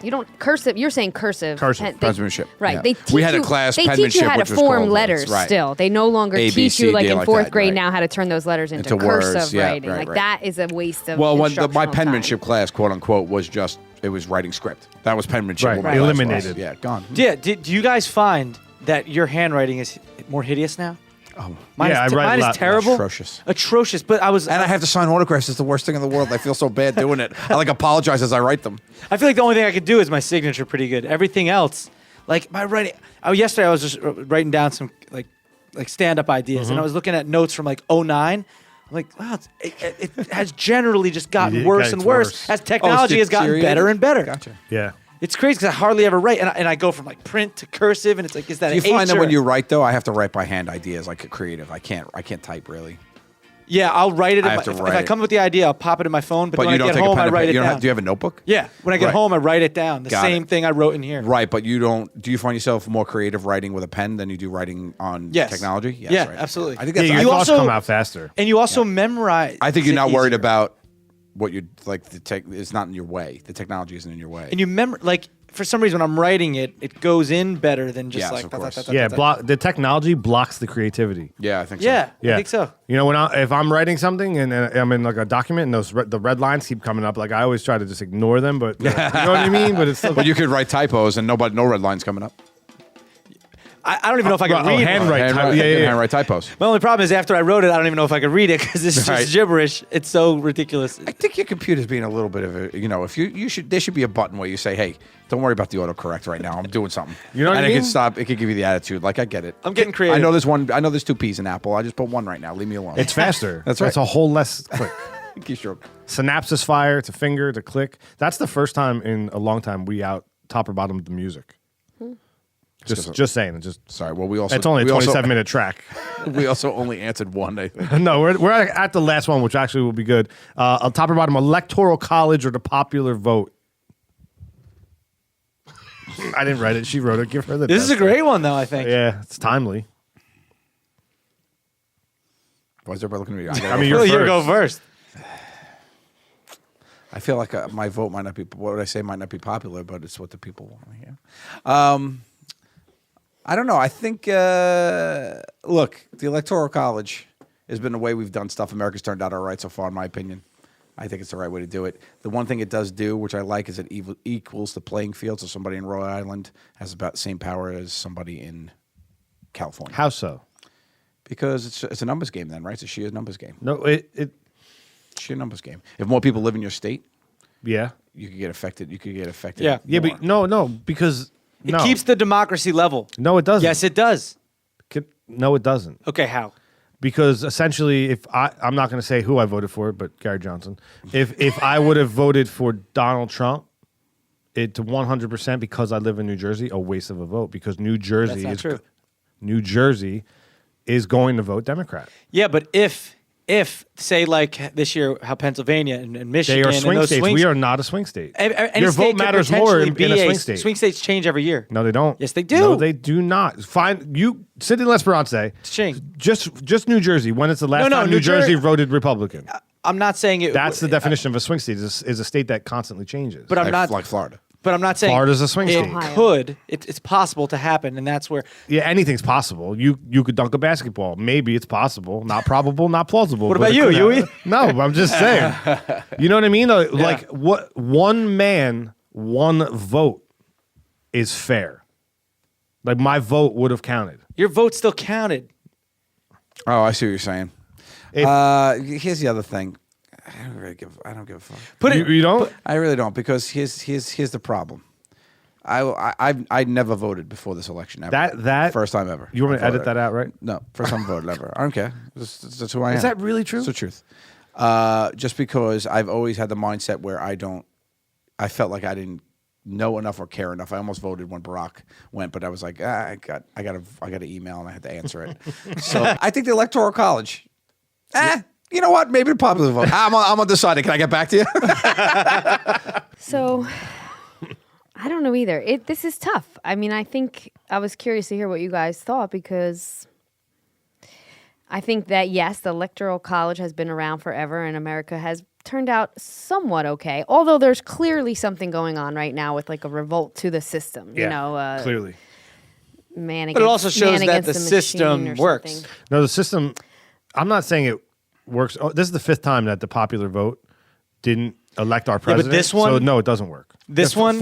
You don't cursive. You're saying cursive. Cursive. Penmanship. Right. Yeah. They teach We had a you, class, They teach you penmanship, how to which was form called letters. right. Still, they no longer A, B, teach C, you like D, in like fourth that, grade right. now how to turn those letters into words, cursive yeah, writing. right, Like right. that is a waste of. Well, my instructional penmanship time. class, quote unquote, was just it was writing script. That was penmanship. Right. what my Right. class Eliminated. was. Yeah, gone. Yeah. Do you guys find that your handwriting is more hideous now? Oh, Mine Yeah, is, I write a mine is lot. terrible. Atrocious. Atrocious. But I was. And I have to sign autographs. It's the worst thing in the world. I feel so bad doing it. I like apologize as I write them. I feel like the only thing I could do is my signature pretty good. Everything else, like my writing. Yesterday I was just writing down some like stand-up ideas, and I was looking at notes from like '09. I'm like, wow, it has generally just gotten It worse gets and worse worse. as technology has gotten deteriorated? better and better. Gotcha. Yeah. It's crazy because I hardly ever write, and I go from like print to cursive, and it's like, is that Do you an find H that or when a- you write though, I have to write by hand ideas like creative. I can't type really. Yeah, I'll write it. I have to If write I it. come up with the idea, I'll pop it in my phone. But, But when you I don't get take home, a pen I and write it paper. down. Do you have a notebook? Yeah, when I get Right. home, I write it down. The Got same it. thing I wrote in here. Right, but you don't. Do you find yourself more creative writing with a pen than you do writing on Yes. technology? Yes, Yeah, right. absolutely. I think Yeah, that's. your You thoughts also- come out faster. And you also memorize. I think you're it not worried easier. about what you like. The tech is not in your way. The technology isn't in your way. And you like for some reason when I'm writing it, it goes in better than just Yes, like of course. Yeah, the technology blocks the creativity. yeah, I think so. Yeah, Yeah, I think so. You know, if I'm writing something and I'm in like a document and the red lines keep coming up, like I always try to just ignore them, but you know what I mean. But it's still. But you could write typos and no red lines coming up. I don't even know if I can read. handwrite. one. Handwrite typos. My only problem is after I wrote it, I don't even know if I could read it because it's just Right. gibberish. It's so ridiculous. I think your computer's being a little bit of a, if there should be a button where you say, hey, don't worry about the autocorrect right now. I'm doing something. You know what and I it mean? can stop. It can give you the attitude. Like, I get it. I'm getting creative. I know there's two P's in Apple. I just put one right now. Leave me alone. It's faster. That's right. It's a whole less click. Keystroke. Synapses fire. It's a finger. It's a click. That's the first time in a long time we out top or bottom the music. Just saying. Just Sorry. Well, we also. it's only a we also- 27-minute track. We also only answered one, I think. No, we're at the last one, which actually will be good. On top or bottom, electoral college or the popular vote. I didn't write it. She wrote it. Give her the. This is a best. great one, though. I think. Yeah, it's timely. Why is everybody looking at me? I mean, you're Well, you first. go first. I feel like my vote might not be, what would I say, might not be popular, but it's what the people want to hear. I don't know. I think, look, the Electoral College has been the way we've done stuff. America's turned out all right so far, in my opinion. I think it's the right way to do it. The one thing it does do, which I like, is it equals the playing field. So somebody in Rhode Island has about the same power as somebody in California. How so? Because it's a numbers game then, right? It's a sheer numbers game. No, it. Sheer numbers game. If more people live in your state, Yeah. you could get affected. Yeah. Yeah, more. but no, because It keeps the democracy level. No, it doesn't. Yes, it does. No, it doesn't. Okay, how? Because essentially, if I'm not going to say who I voted for, but Gary Johnson. If I would have voted for Donald Trump, it's 100% because I live in New Jersey, a waste of a vote. Because New Jersey That's not true. New Jersey is going to vote Democrat. Yeah, but if say like this year, how Pennsylvania and Michigan They are and swing those states. swings, we are not a swing state. any Your state vote could matters more potentially in a be swing state. Swing states change every year. No, they don't. Yes, they do. No, they do not. Fine, you Sidney L'Esperance. Change. Just New Jersey. When it's the last No, time New New Jersey Jer- voted Republican? I'm not saying it. That's the definition of a swing state. Is a state that constantly changes. But I'm not. like Florida. But I'm not saying Florida's a swing it state. Ohio. could. It's possible to happen, and that's where. Yeah, anything's possible. You could dunk a basketball. Maybe it's possible. Not probable, not plausible. What but about it you, could Huey? happen. No, I'm just saying. You know what I mean? Like what one man, one vote is fair. Like my vote would have counted. Your vote still counted. Oh, I see what you're saying. If- Here's the other thing. I don't give a fuck. Put You, it. you don't? I really don't, because here's the problem. I never voted before this election ever. That first time ever. You want me to I edit voted. that out, right? No, first time I voted ever. I don't care. That's who I am. Is that really true? It's the truth. Just because I've always had the mindset where I felt like I didn't know enough or care enough. I almost voted when Barack went, but I was like, I got an email and I had to answer it. So I think the Electoral College. You know what? Maybe the popular vote. I'm undecided. Can I get back to you? So, I don't know either. This is tough. I mean, I think I was curious to hear what you guys thought because I think that, yes, the Electoral College has been around forever and America has turned out somewhat okay. Although there's clearly something going on right now with like a revolt to the system. Yeah, you know, clearly. Man against, But it also shows man that against the system machine or works. something. No, the system. I'm not saying it works. Oh, this is the 5th time that the popular vote didn't elect our but president. this one- so no, it doesn't work. This The one-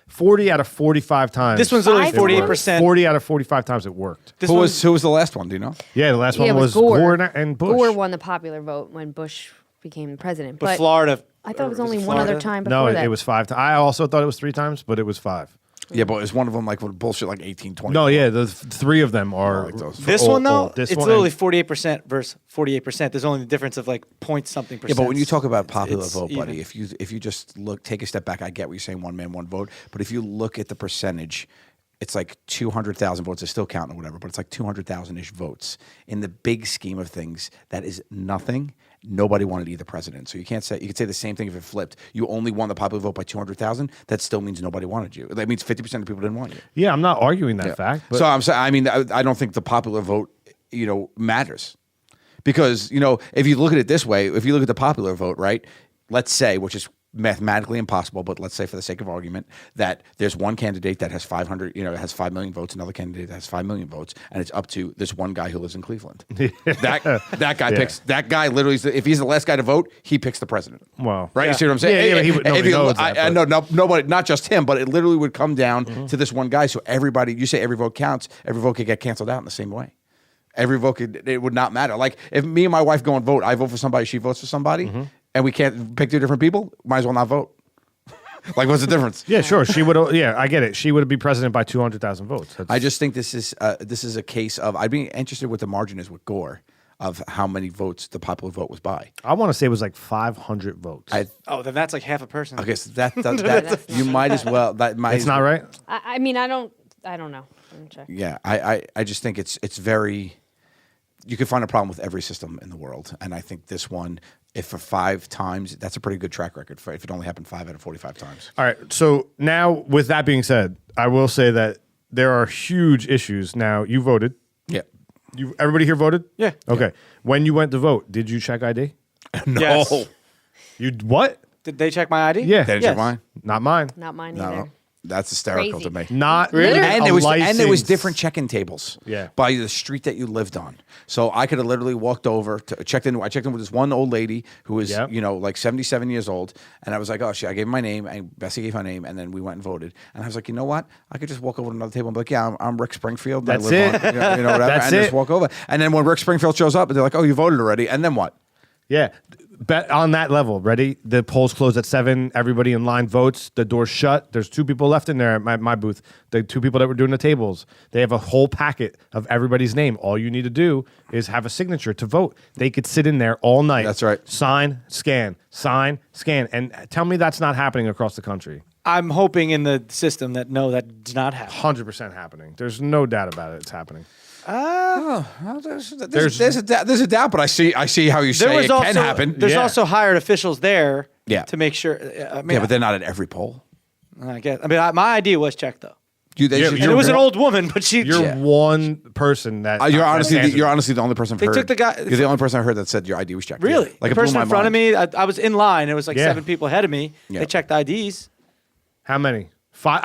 40 out of 45 times. This one's literally Five times? 48%. 40 out of 45 times it worked. This Who one- was the last one? Do you know? Yeah, the last Yeah, one it was Gore. Gore and Bush. Gore won the popular vote when Bush became the president. But Florida. I thought it was or only it one other Florida? time No, before that. it was 5 times. I also thought it was 3 times, but it was 5. Yeah, but is one of them like bullshit like 1820? No, yeah, the 3 of them are. like those. This old- one, though, old. This it's one literally and- 48% versus 48%. There's only the difference of like point something Yeah, percent. but when you talk about popular It's vote, buddy, even. if you just take a step back, I get what you're saying, one man, one vote. But if you look at the percentage, it's like 200,000 votes. It's still counting or whatever, but it's like 200,000-ish votes. In the big scheme of things, that is nothing. Nobody wanted either president. So you could say the same thing if it flipped. You only won the popular vote by 200,000. That still means nobody wanted you. That means 50% of people didn't want you. Yeah, I'm not arguing that fact. But So I'm saying, I mean, I don't think the popular vote, matters. Because, if you look at it this way, if you look at the popular vote, right, let's say, which is mathematically impossible, but let's say for the sake of argument that there's one candidate that has 500, has 5 million votes, another candidate that has 5 million votes, and it's up to this one guy who lives in Cleveland. That guy picks. That guy literally, if he's the last guy to vote, he picks the president. Well, right? yeah. You see what I'm saying? Yeah, but he would- nobody knows that, but- No, nobody, not just him, but it literally would come down to this one guy. So everybody, you say every vote counts. Every vote could get canceled out in the same way. Every vote it would not matter. Like if me and my wife go and vote, I vote for somebody, she votes for somebody, and we can't pick 2 different people. Might as well not vote. Like, what's the difference? Yeah, sure. She would. Yeah, I get it. She would be president by 200,000 votes. That's- I just think this is a case of I'd be interested what the margin is with Gore of how many votes the popular vote was by. I want to say it was like 500 votes. Oh, then that's like half a person. Okay, so that you might as well. That might. It's not right. I mean, I don't know. Let me check. Yeah, I just think it's very. You can find a problem with every system in the world, and I think this one, if for 5 times, that's a pretty good track record for if it only happened 5 out of 45 times. All right. So now, with that being said, I will say that there are huge issues. Now, you voted. Yeah. Everybody here voted? Yeah. Okay. When you went to vote, did you check ID? No. Yes. You what? Did they check my ID? Yeah. Did you Yes. check mine? Not mine. Not mine No. either. That's hysterical Crazy. to me. Not Really? even And a there was license. different check-in tables. Yeah. By the street that you lived on. So I could have literally walked over to checked in. I checked in with this one old lady who was Yep. like 77 years old, and I was like, oh, I gave her my name, and Bessie gave her name, and then we went and voted. And I was like, you know what? I could just walk over to another table and be like, yeah, I'm Rick Springfield. And That's I live it. On, whatever, That's and it. just walk over. And then when Rick Springfield shows up, they're like, oh, you voted already, and then what? Yeah. Bet on that level. Ready? The polls close at 7. Everybody in line votes. The door's shut. There's 2 people left in there at my booth. The 2 people that were doing the tables. They have a whole packet of everybody's name. All you need to do is have a signature to vote. They could sit in there all night. That's right. Sign, scan, and tell me that's not happening across the country. I'm hoping in the system that no, that does not happen. 100% happening. There's no doubt about it. It's happening. There's a doubt, but I see how you say it can happen. There's Yeah. also hired officials there. Yeah. To make sure. I mean, Yeah, but they're not at every poll. I guess. I mean, my ID was checked though. They Yeah, should- And You're it was an one- old woman, but she. You're one person that. You're that honestly stands you're it. honestly the only person I've They heard. took the guy- You're the only person I heard that said your ID was checked. Really? Yeah. Like the it blew person my in front mind. of me, I was in line. It was like Yeah. 7 people ahead of me. Yeah. They checked IDs. How many? 5.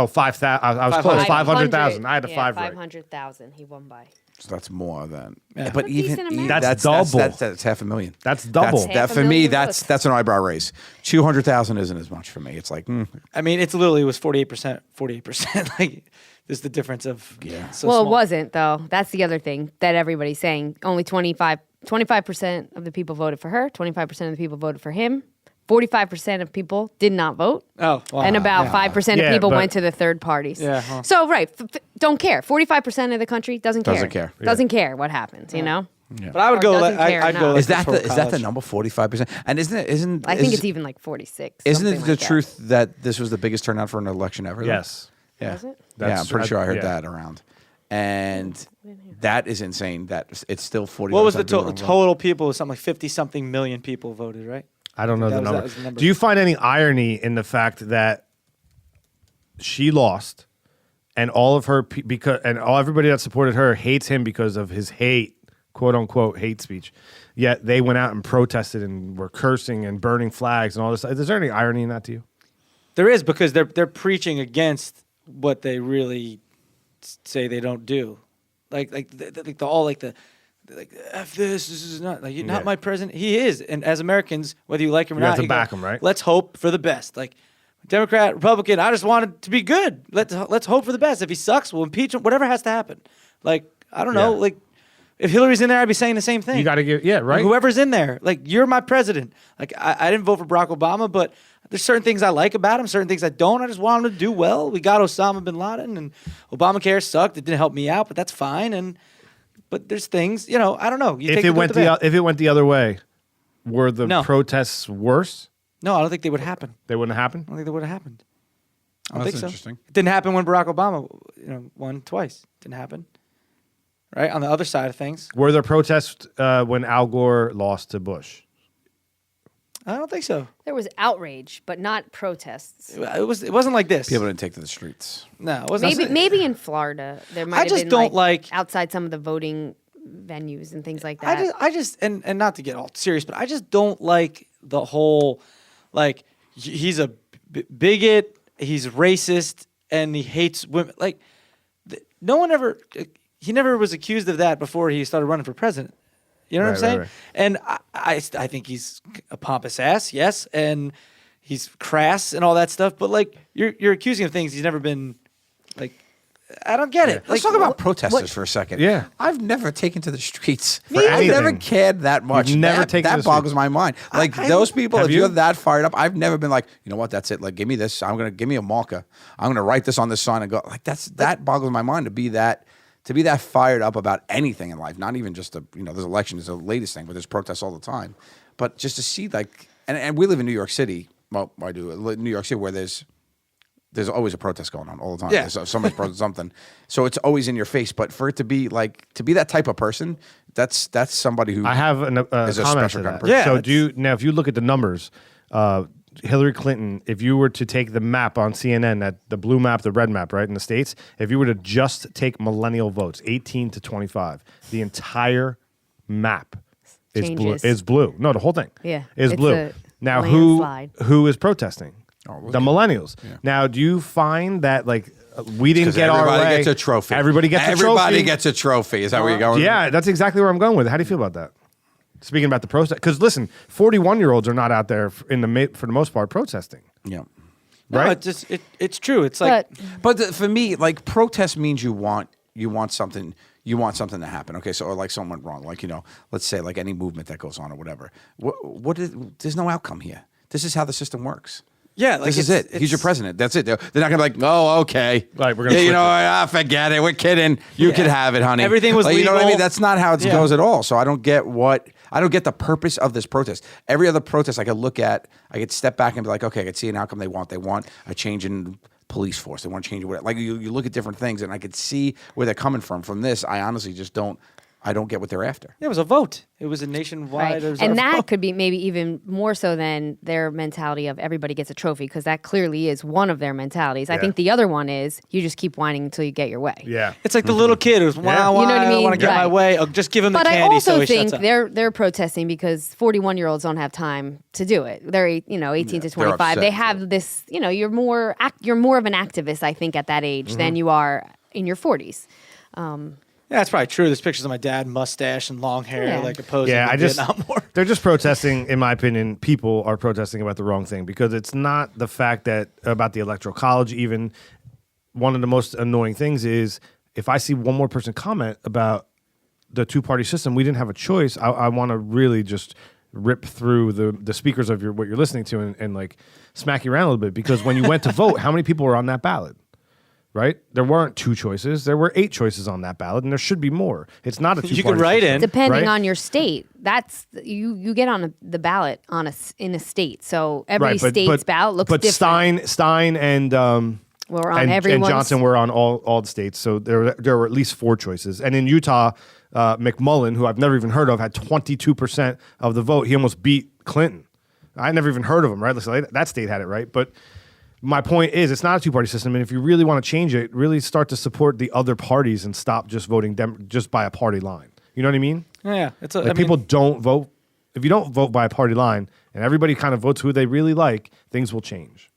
5,000. I was close. 500,000. I had a 5 right. 500,000 he won by. So that's more than. Yeah. But A even decent amount. That's double. That's half a million. That's double. That Half a for me, million that's votes. an eyebrow raise. 200,000 isn't as much for me. It's like, I mean, it's literally was 48%, 48%. Like, there's the difference of. Yeah. So Well, small. it wasn't though. That's the other thing that everybody's saying. Only 25% of the people voted for her. 25% of the people voted for him. 45% of people did not vote. Oh, wow. And about 5% Yeah, of people but- went to the third parties. Yeah, huh. So, right. Don't care. 45% of the country doesn't care. Doesn't care. Doesn't care what happens, you know? But I would Or go. doesn't Like, care I'd go. enough. Like Is that this the for is that the college. number 45%? And isn't I think it's even like 46. Isn't it something the like that. truth that this was the biggest turnout for an election ever? though? Yes. Yeah. Was it? Yeah, I'm pretty sure I heard yeah. that around. And that is insane. That it's still 40. What was the total people? Was something like 50-something million people voted, right? I don't know That the was- number. that was the number. Do you find any irony in the fact that she lost, and all of her everybody that supported her hates him because of his hate, quote unquote hate speech? Yet they went out and protested and were cursing and burning flags and all this. Is there any irony in that to you? There is, because they're preaching against what they really say they don't do, like F this is not like you're not Yeah. my president. He is, and as Americans, whether you like him or You have not, to you go, back him, right? Let's hope for the best. Like Democrat, Republican, I just want it to be good. Let's hope for the best. If he sucks, we'll impeach him. Whatever has to happen. Like I don't know. Yeah. Like if Hillary's in there, I'd be saying the same thing. You got to give, yeah, right. Like, whoever's in there, like you're my president. Like I didn't vote for Barack Obama, but there's certain things I like about him, certain things I don't. I just want him to do well. We got Osama bin Laden, and Obamacare sucked. It didn't help me out, but that's fine. But there's things, I don't know. You if take it the good went with the bad. if it went the other way, were the No. protests worse? No, I don't think they would happen. They wouldn't happen. I don't think they would have happened. I don't that's think so. interesting. It didn't happen when Barack Obama, won twice. Didn't happen. Right on the other side of things, Were there protests when Al Gore lost to Bush? I don't think so. There was outrage, but not protests. It wasn't like this. People didn't take to the streets. No, it wasn't. Maybe in Florida there might have just been don't like- outside some of the voting venues and things like that. I just and not to get all serious, but I just don't like the whole like he's a bigot, he's racist, and he hates women. Like no one ever, he never was accused of that before he started running for president. You know what I'm Right, saying? right. And I think he's a pompous ass, yes, and he's crass and all that stuff. But like you're accusing him of things he's never been like. I don't get it. Let's Like, talk about protesters for a second. Yeah. I've never taken to the streets. For I've never anything. cared that much. You've never that, taken to that the boggles streets. my mind. Like I- those people, Have if you? you're that fired up, I've never been like, you know what, that's it. Like, give me this. Give me a marker. I'm gonna write this on this sign and go. Like that boggles my mind to be that fired up about anything in life. Not even just there's elections, the latest thing, but there's protests all the time. But just to see and we live in New York City. Well, I do. New York City, where there's always a protest going on all the time. Yeah. There's somebody's protesting something. So it's always in your face. But for it to be that type of person, that's somebody who I have a is a comment special to kind that. of person. Yeah, So if you look at the numbers, Hillary Clinton, if you were to take the map on CNN, the blue map, the red map, right, in the States, if you were to just take millennial votes, 18 to 25, the entire map is blue. Changes. Is blue. No, the whole thing. Yeah, is it's blue. a Now, landslide. who is protesting? The millennials. Now, do you find that we didn't 'Cause get our everybody way? gets a trophy. Everybody gets a trophy. Everybody gets a trophy. Is that where you're going? Yeah, that's exactly where I'm going with it. How do you feel about that? Speaking about the protest, because listen, 41-year-olds are not out there for the most part protesting, Yeah. no, right? it's true. It's like But But for me, protest means you want something. You want something to happen. Okay, so or something went wrong. Let's say any movement that goes on or whatever. There's no outcome here. This is how the system works. yeah, like This is it. He's your president. That's it. They're not gonna be like, oh, okay. Right, we're gonna Yeah, switch it. forget it. We're kidding. You could have it, honey. Everything was You know what I legal. mean? That's not how it Yeah. goes at all. So I don't get the purpose of this protest. Every other protest I could step back and be like, okay, I could see an outcome they want. They want a change in police force. They want to change whatever. You look at different things and I could see where they're coming from. From this, I honestly just don't get what they're after. it was a vote. It was a nationwide. right. it was And our that vote. could be maybe even more so than their mentality of everybody gets a trophy, because that clearly is one of their mentalities. I Yeah. think the other one is you just keep whining until you get your way. Yeah. It's like the little kid who's wow, Yeah. wow, You know what I I mean? want to get my Right. way. Oh, just give him the But I candy also so he think shuts up. they're protesting because 41-year-olds don't have time to do it. They're 18 to 25. upset, They have this. You're more of an activist, I think, at that age than you are in your 40s. Yeah, that's probably true. There's pictures of my dad, mustache and long hair, Yeah. like opposing Yeah, the I just Vietnam War. they're just protesting. In my opinion, people are protesting about the wrong thing, because it's not the fact that about the electoral college. Even one of the most annoying things is if I see one more person comment about the two-party system, we didn't have a choice. I want to really just rip through the speakers of what you're listening to and smack you around a little bit, because when you went to vote, how many people were on that ballot? right? There weren't 2 choices. There were 8 choices on that ballot, and there should be more. It's not a two-party You could write system, in. Depending right? on your state, that's you get on the ballot in a state. So every state's ballot looks but different. Stein and We're on and everyone's. Johnson were on all the states. So there were at least 4 choices. And in Utah, McMullen, who I've never even heard of, had 22% of the vote. He almost beat Clinton. I never even heard of him, right? So that state had it, right? But my point is, it's not a 2-party system. And if you really want to change it, really start to support the other parties and stop just voting just by a party line. You know what I mean? Yeah, it's Like people don't vote. If you don't vote by a party line and everybody kind of votes who they really like, things will change.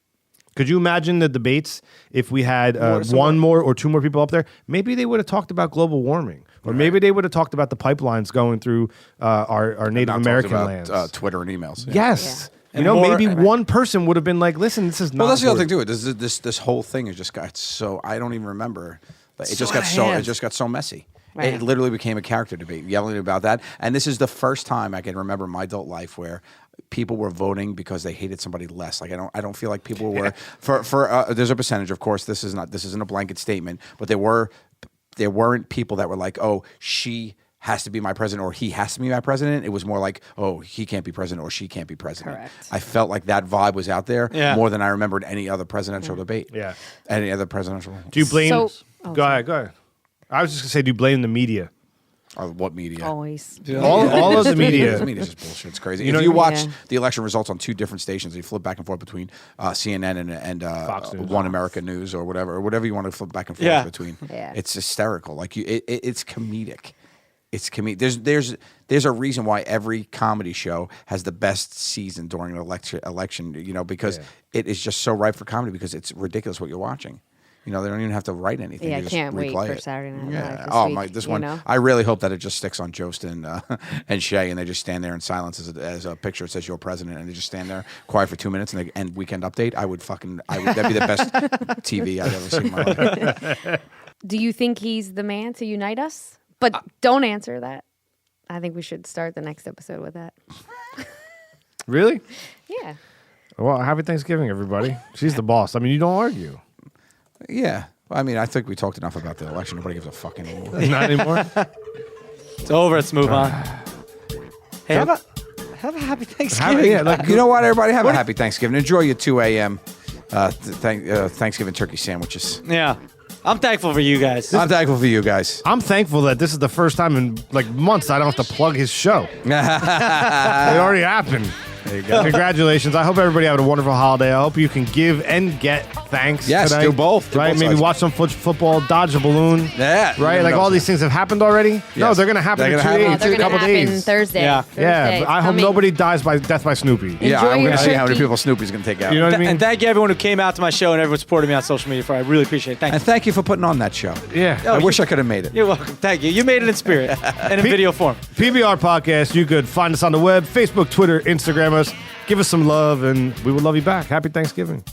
Could you imagine the debates if we had 1 more or 2 more people up there? Maybe they would have talked about global warming, or maybe they would have talked about the pipelines going through our Native American lands. Twitter and emails. Yeah. Yes. Yeah. You know, And more- maybe one person would have been like, "Listen, this is not." Well, that's the other thing important." too. This whole thing has just got so I don't even remember. But it So just got out of so hand. it just got so messy. Right. It literally became a character debate, yelling about that. And this is the first time I can remember in my adult life where people were voting because they hated somebody less. Like I don't feel like people were for there's a percentage, of course. This isn't a blanket statement, but there weren't people that were like, oh, she has to be my president or he has to be my president. It was more like, oh, he can't be president or she can't be president. Correct. I felt like that vibe was out there more than I remembered any other presidential debate. Yeah. Any other presidential. Do you blame? So- go ahead. I was just gonna say, do you blame the media? Or what media? Always. All of the The media. media's just bullshit. It's crazy. You know If what you I mean? watch Yeah. the election results on 2 different stations, you flip back and forth between CNN and Fox News. One America News or whatever you want to flip back and forth between. Yeah. It's hysterical. Like it's comedic. It's comedic. There's a reason why every comedy show has the best season during an election. You know, because it is just so ripe for comedy because it's ridiculous what you're watching. You know, they don't even have to write anything. Yeah, They I just can't wait replay for it. Saturday Night Yeah. Live this Oh week, my, this you one. know? I really hope that it just sticks on Jost and Shay, and they just stand there in silence as a picture. It says "You're president," and they just stand there quiet for 2 minutes, and they end Weekend Update. That'd be the best TV I've ever seen in my life. Do you think he's the man to unite us? But don't answer that. I think we should start the next episode with that. Really? Yeah. Well, happy Thanksgiving, everybody. She's the boss. I mean, you don't argue. Yeah. I mean, I think we talked enough about the election. Nobody gives a fuck anymore. Not anymore. It's over. Let's move on. Hey, have a happy Thanksgiving. You know what, everybody? Have a happy Thanksgiving. Enjoy your 2 a.m. Thanksgiving turkey sandwiches. Yeah. I'm thankful for you guys. I'm thankful for you guys. I'm thankful that this is the first time in like months I don't have to plug his show. It already happened. There you go. Congratulations. I hope everybody had a wonderful holiday. I hope you can give and get thanks Yes, today. do both. Do Right? both Maybe sides. watch some football, dodge a balloon. Yeah. Right? Like all these things have happened already? No, Yes. they're going to happen They're in gonna 2 happen. days. They're in a going to couple happen days. Thursday. Yeah. Yeah, Thursday. but I hope Coming. nobody dies by death by Snoopy. Yeah, Enjoy I'm your going to see how many turkey. people Snoopy's going to take out. You know what I mean? And thank you everyone who came out to my show and everyone supported me on social media for it. I really appreciate it. Thank you. And thank you for putting on that show. Yeah. I wish I could have made it. You're welcome. Thank you. You made it in spirit and in video form. PBR Podcast. You could find us on the web, Facebook, Twitter, Instagram us. Give us some love, and we will love you back. Happy Thanksgiving.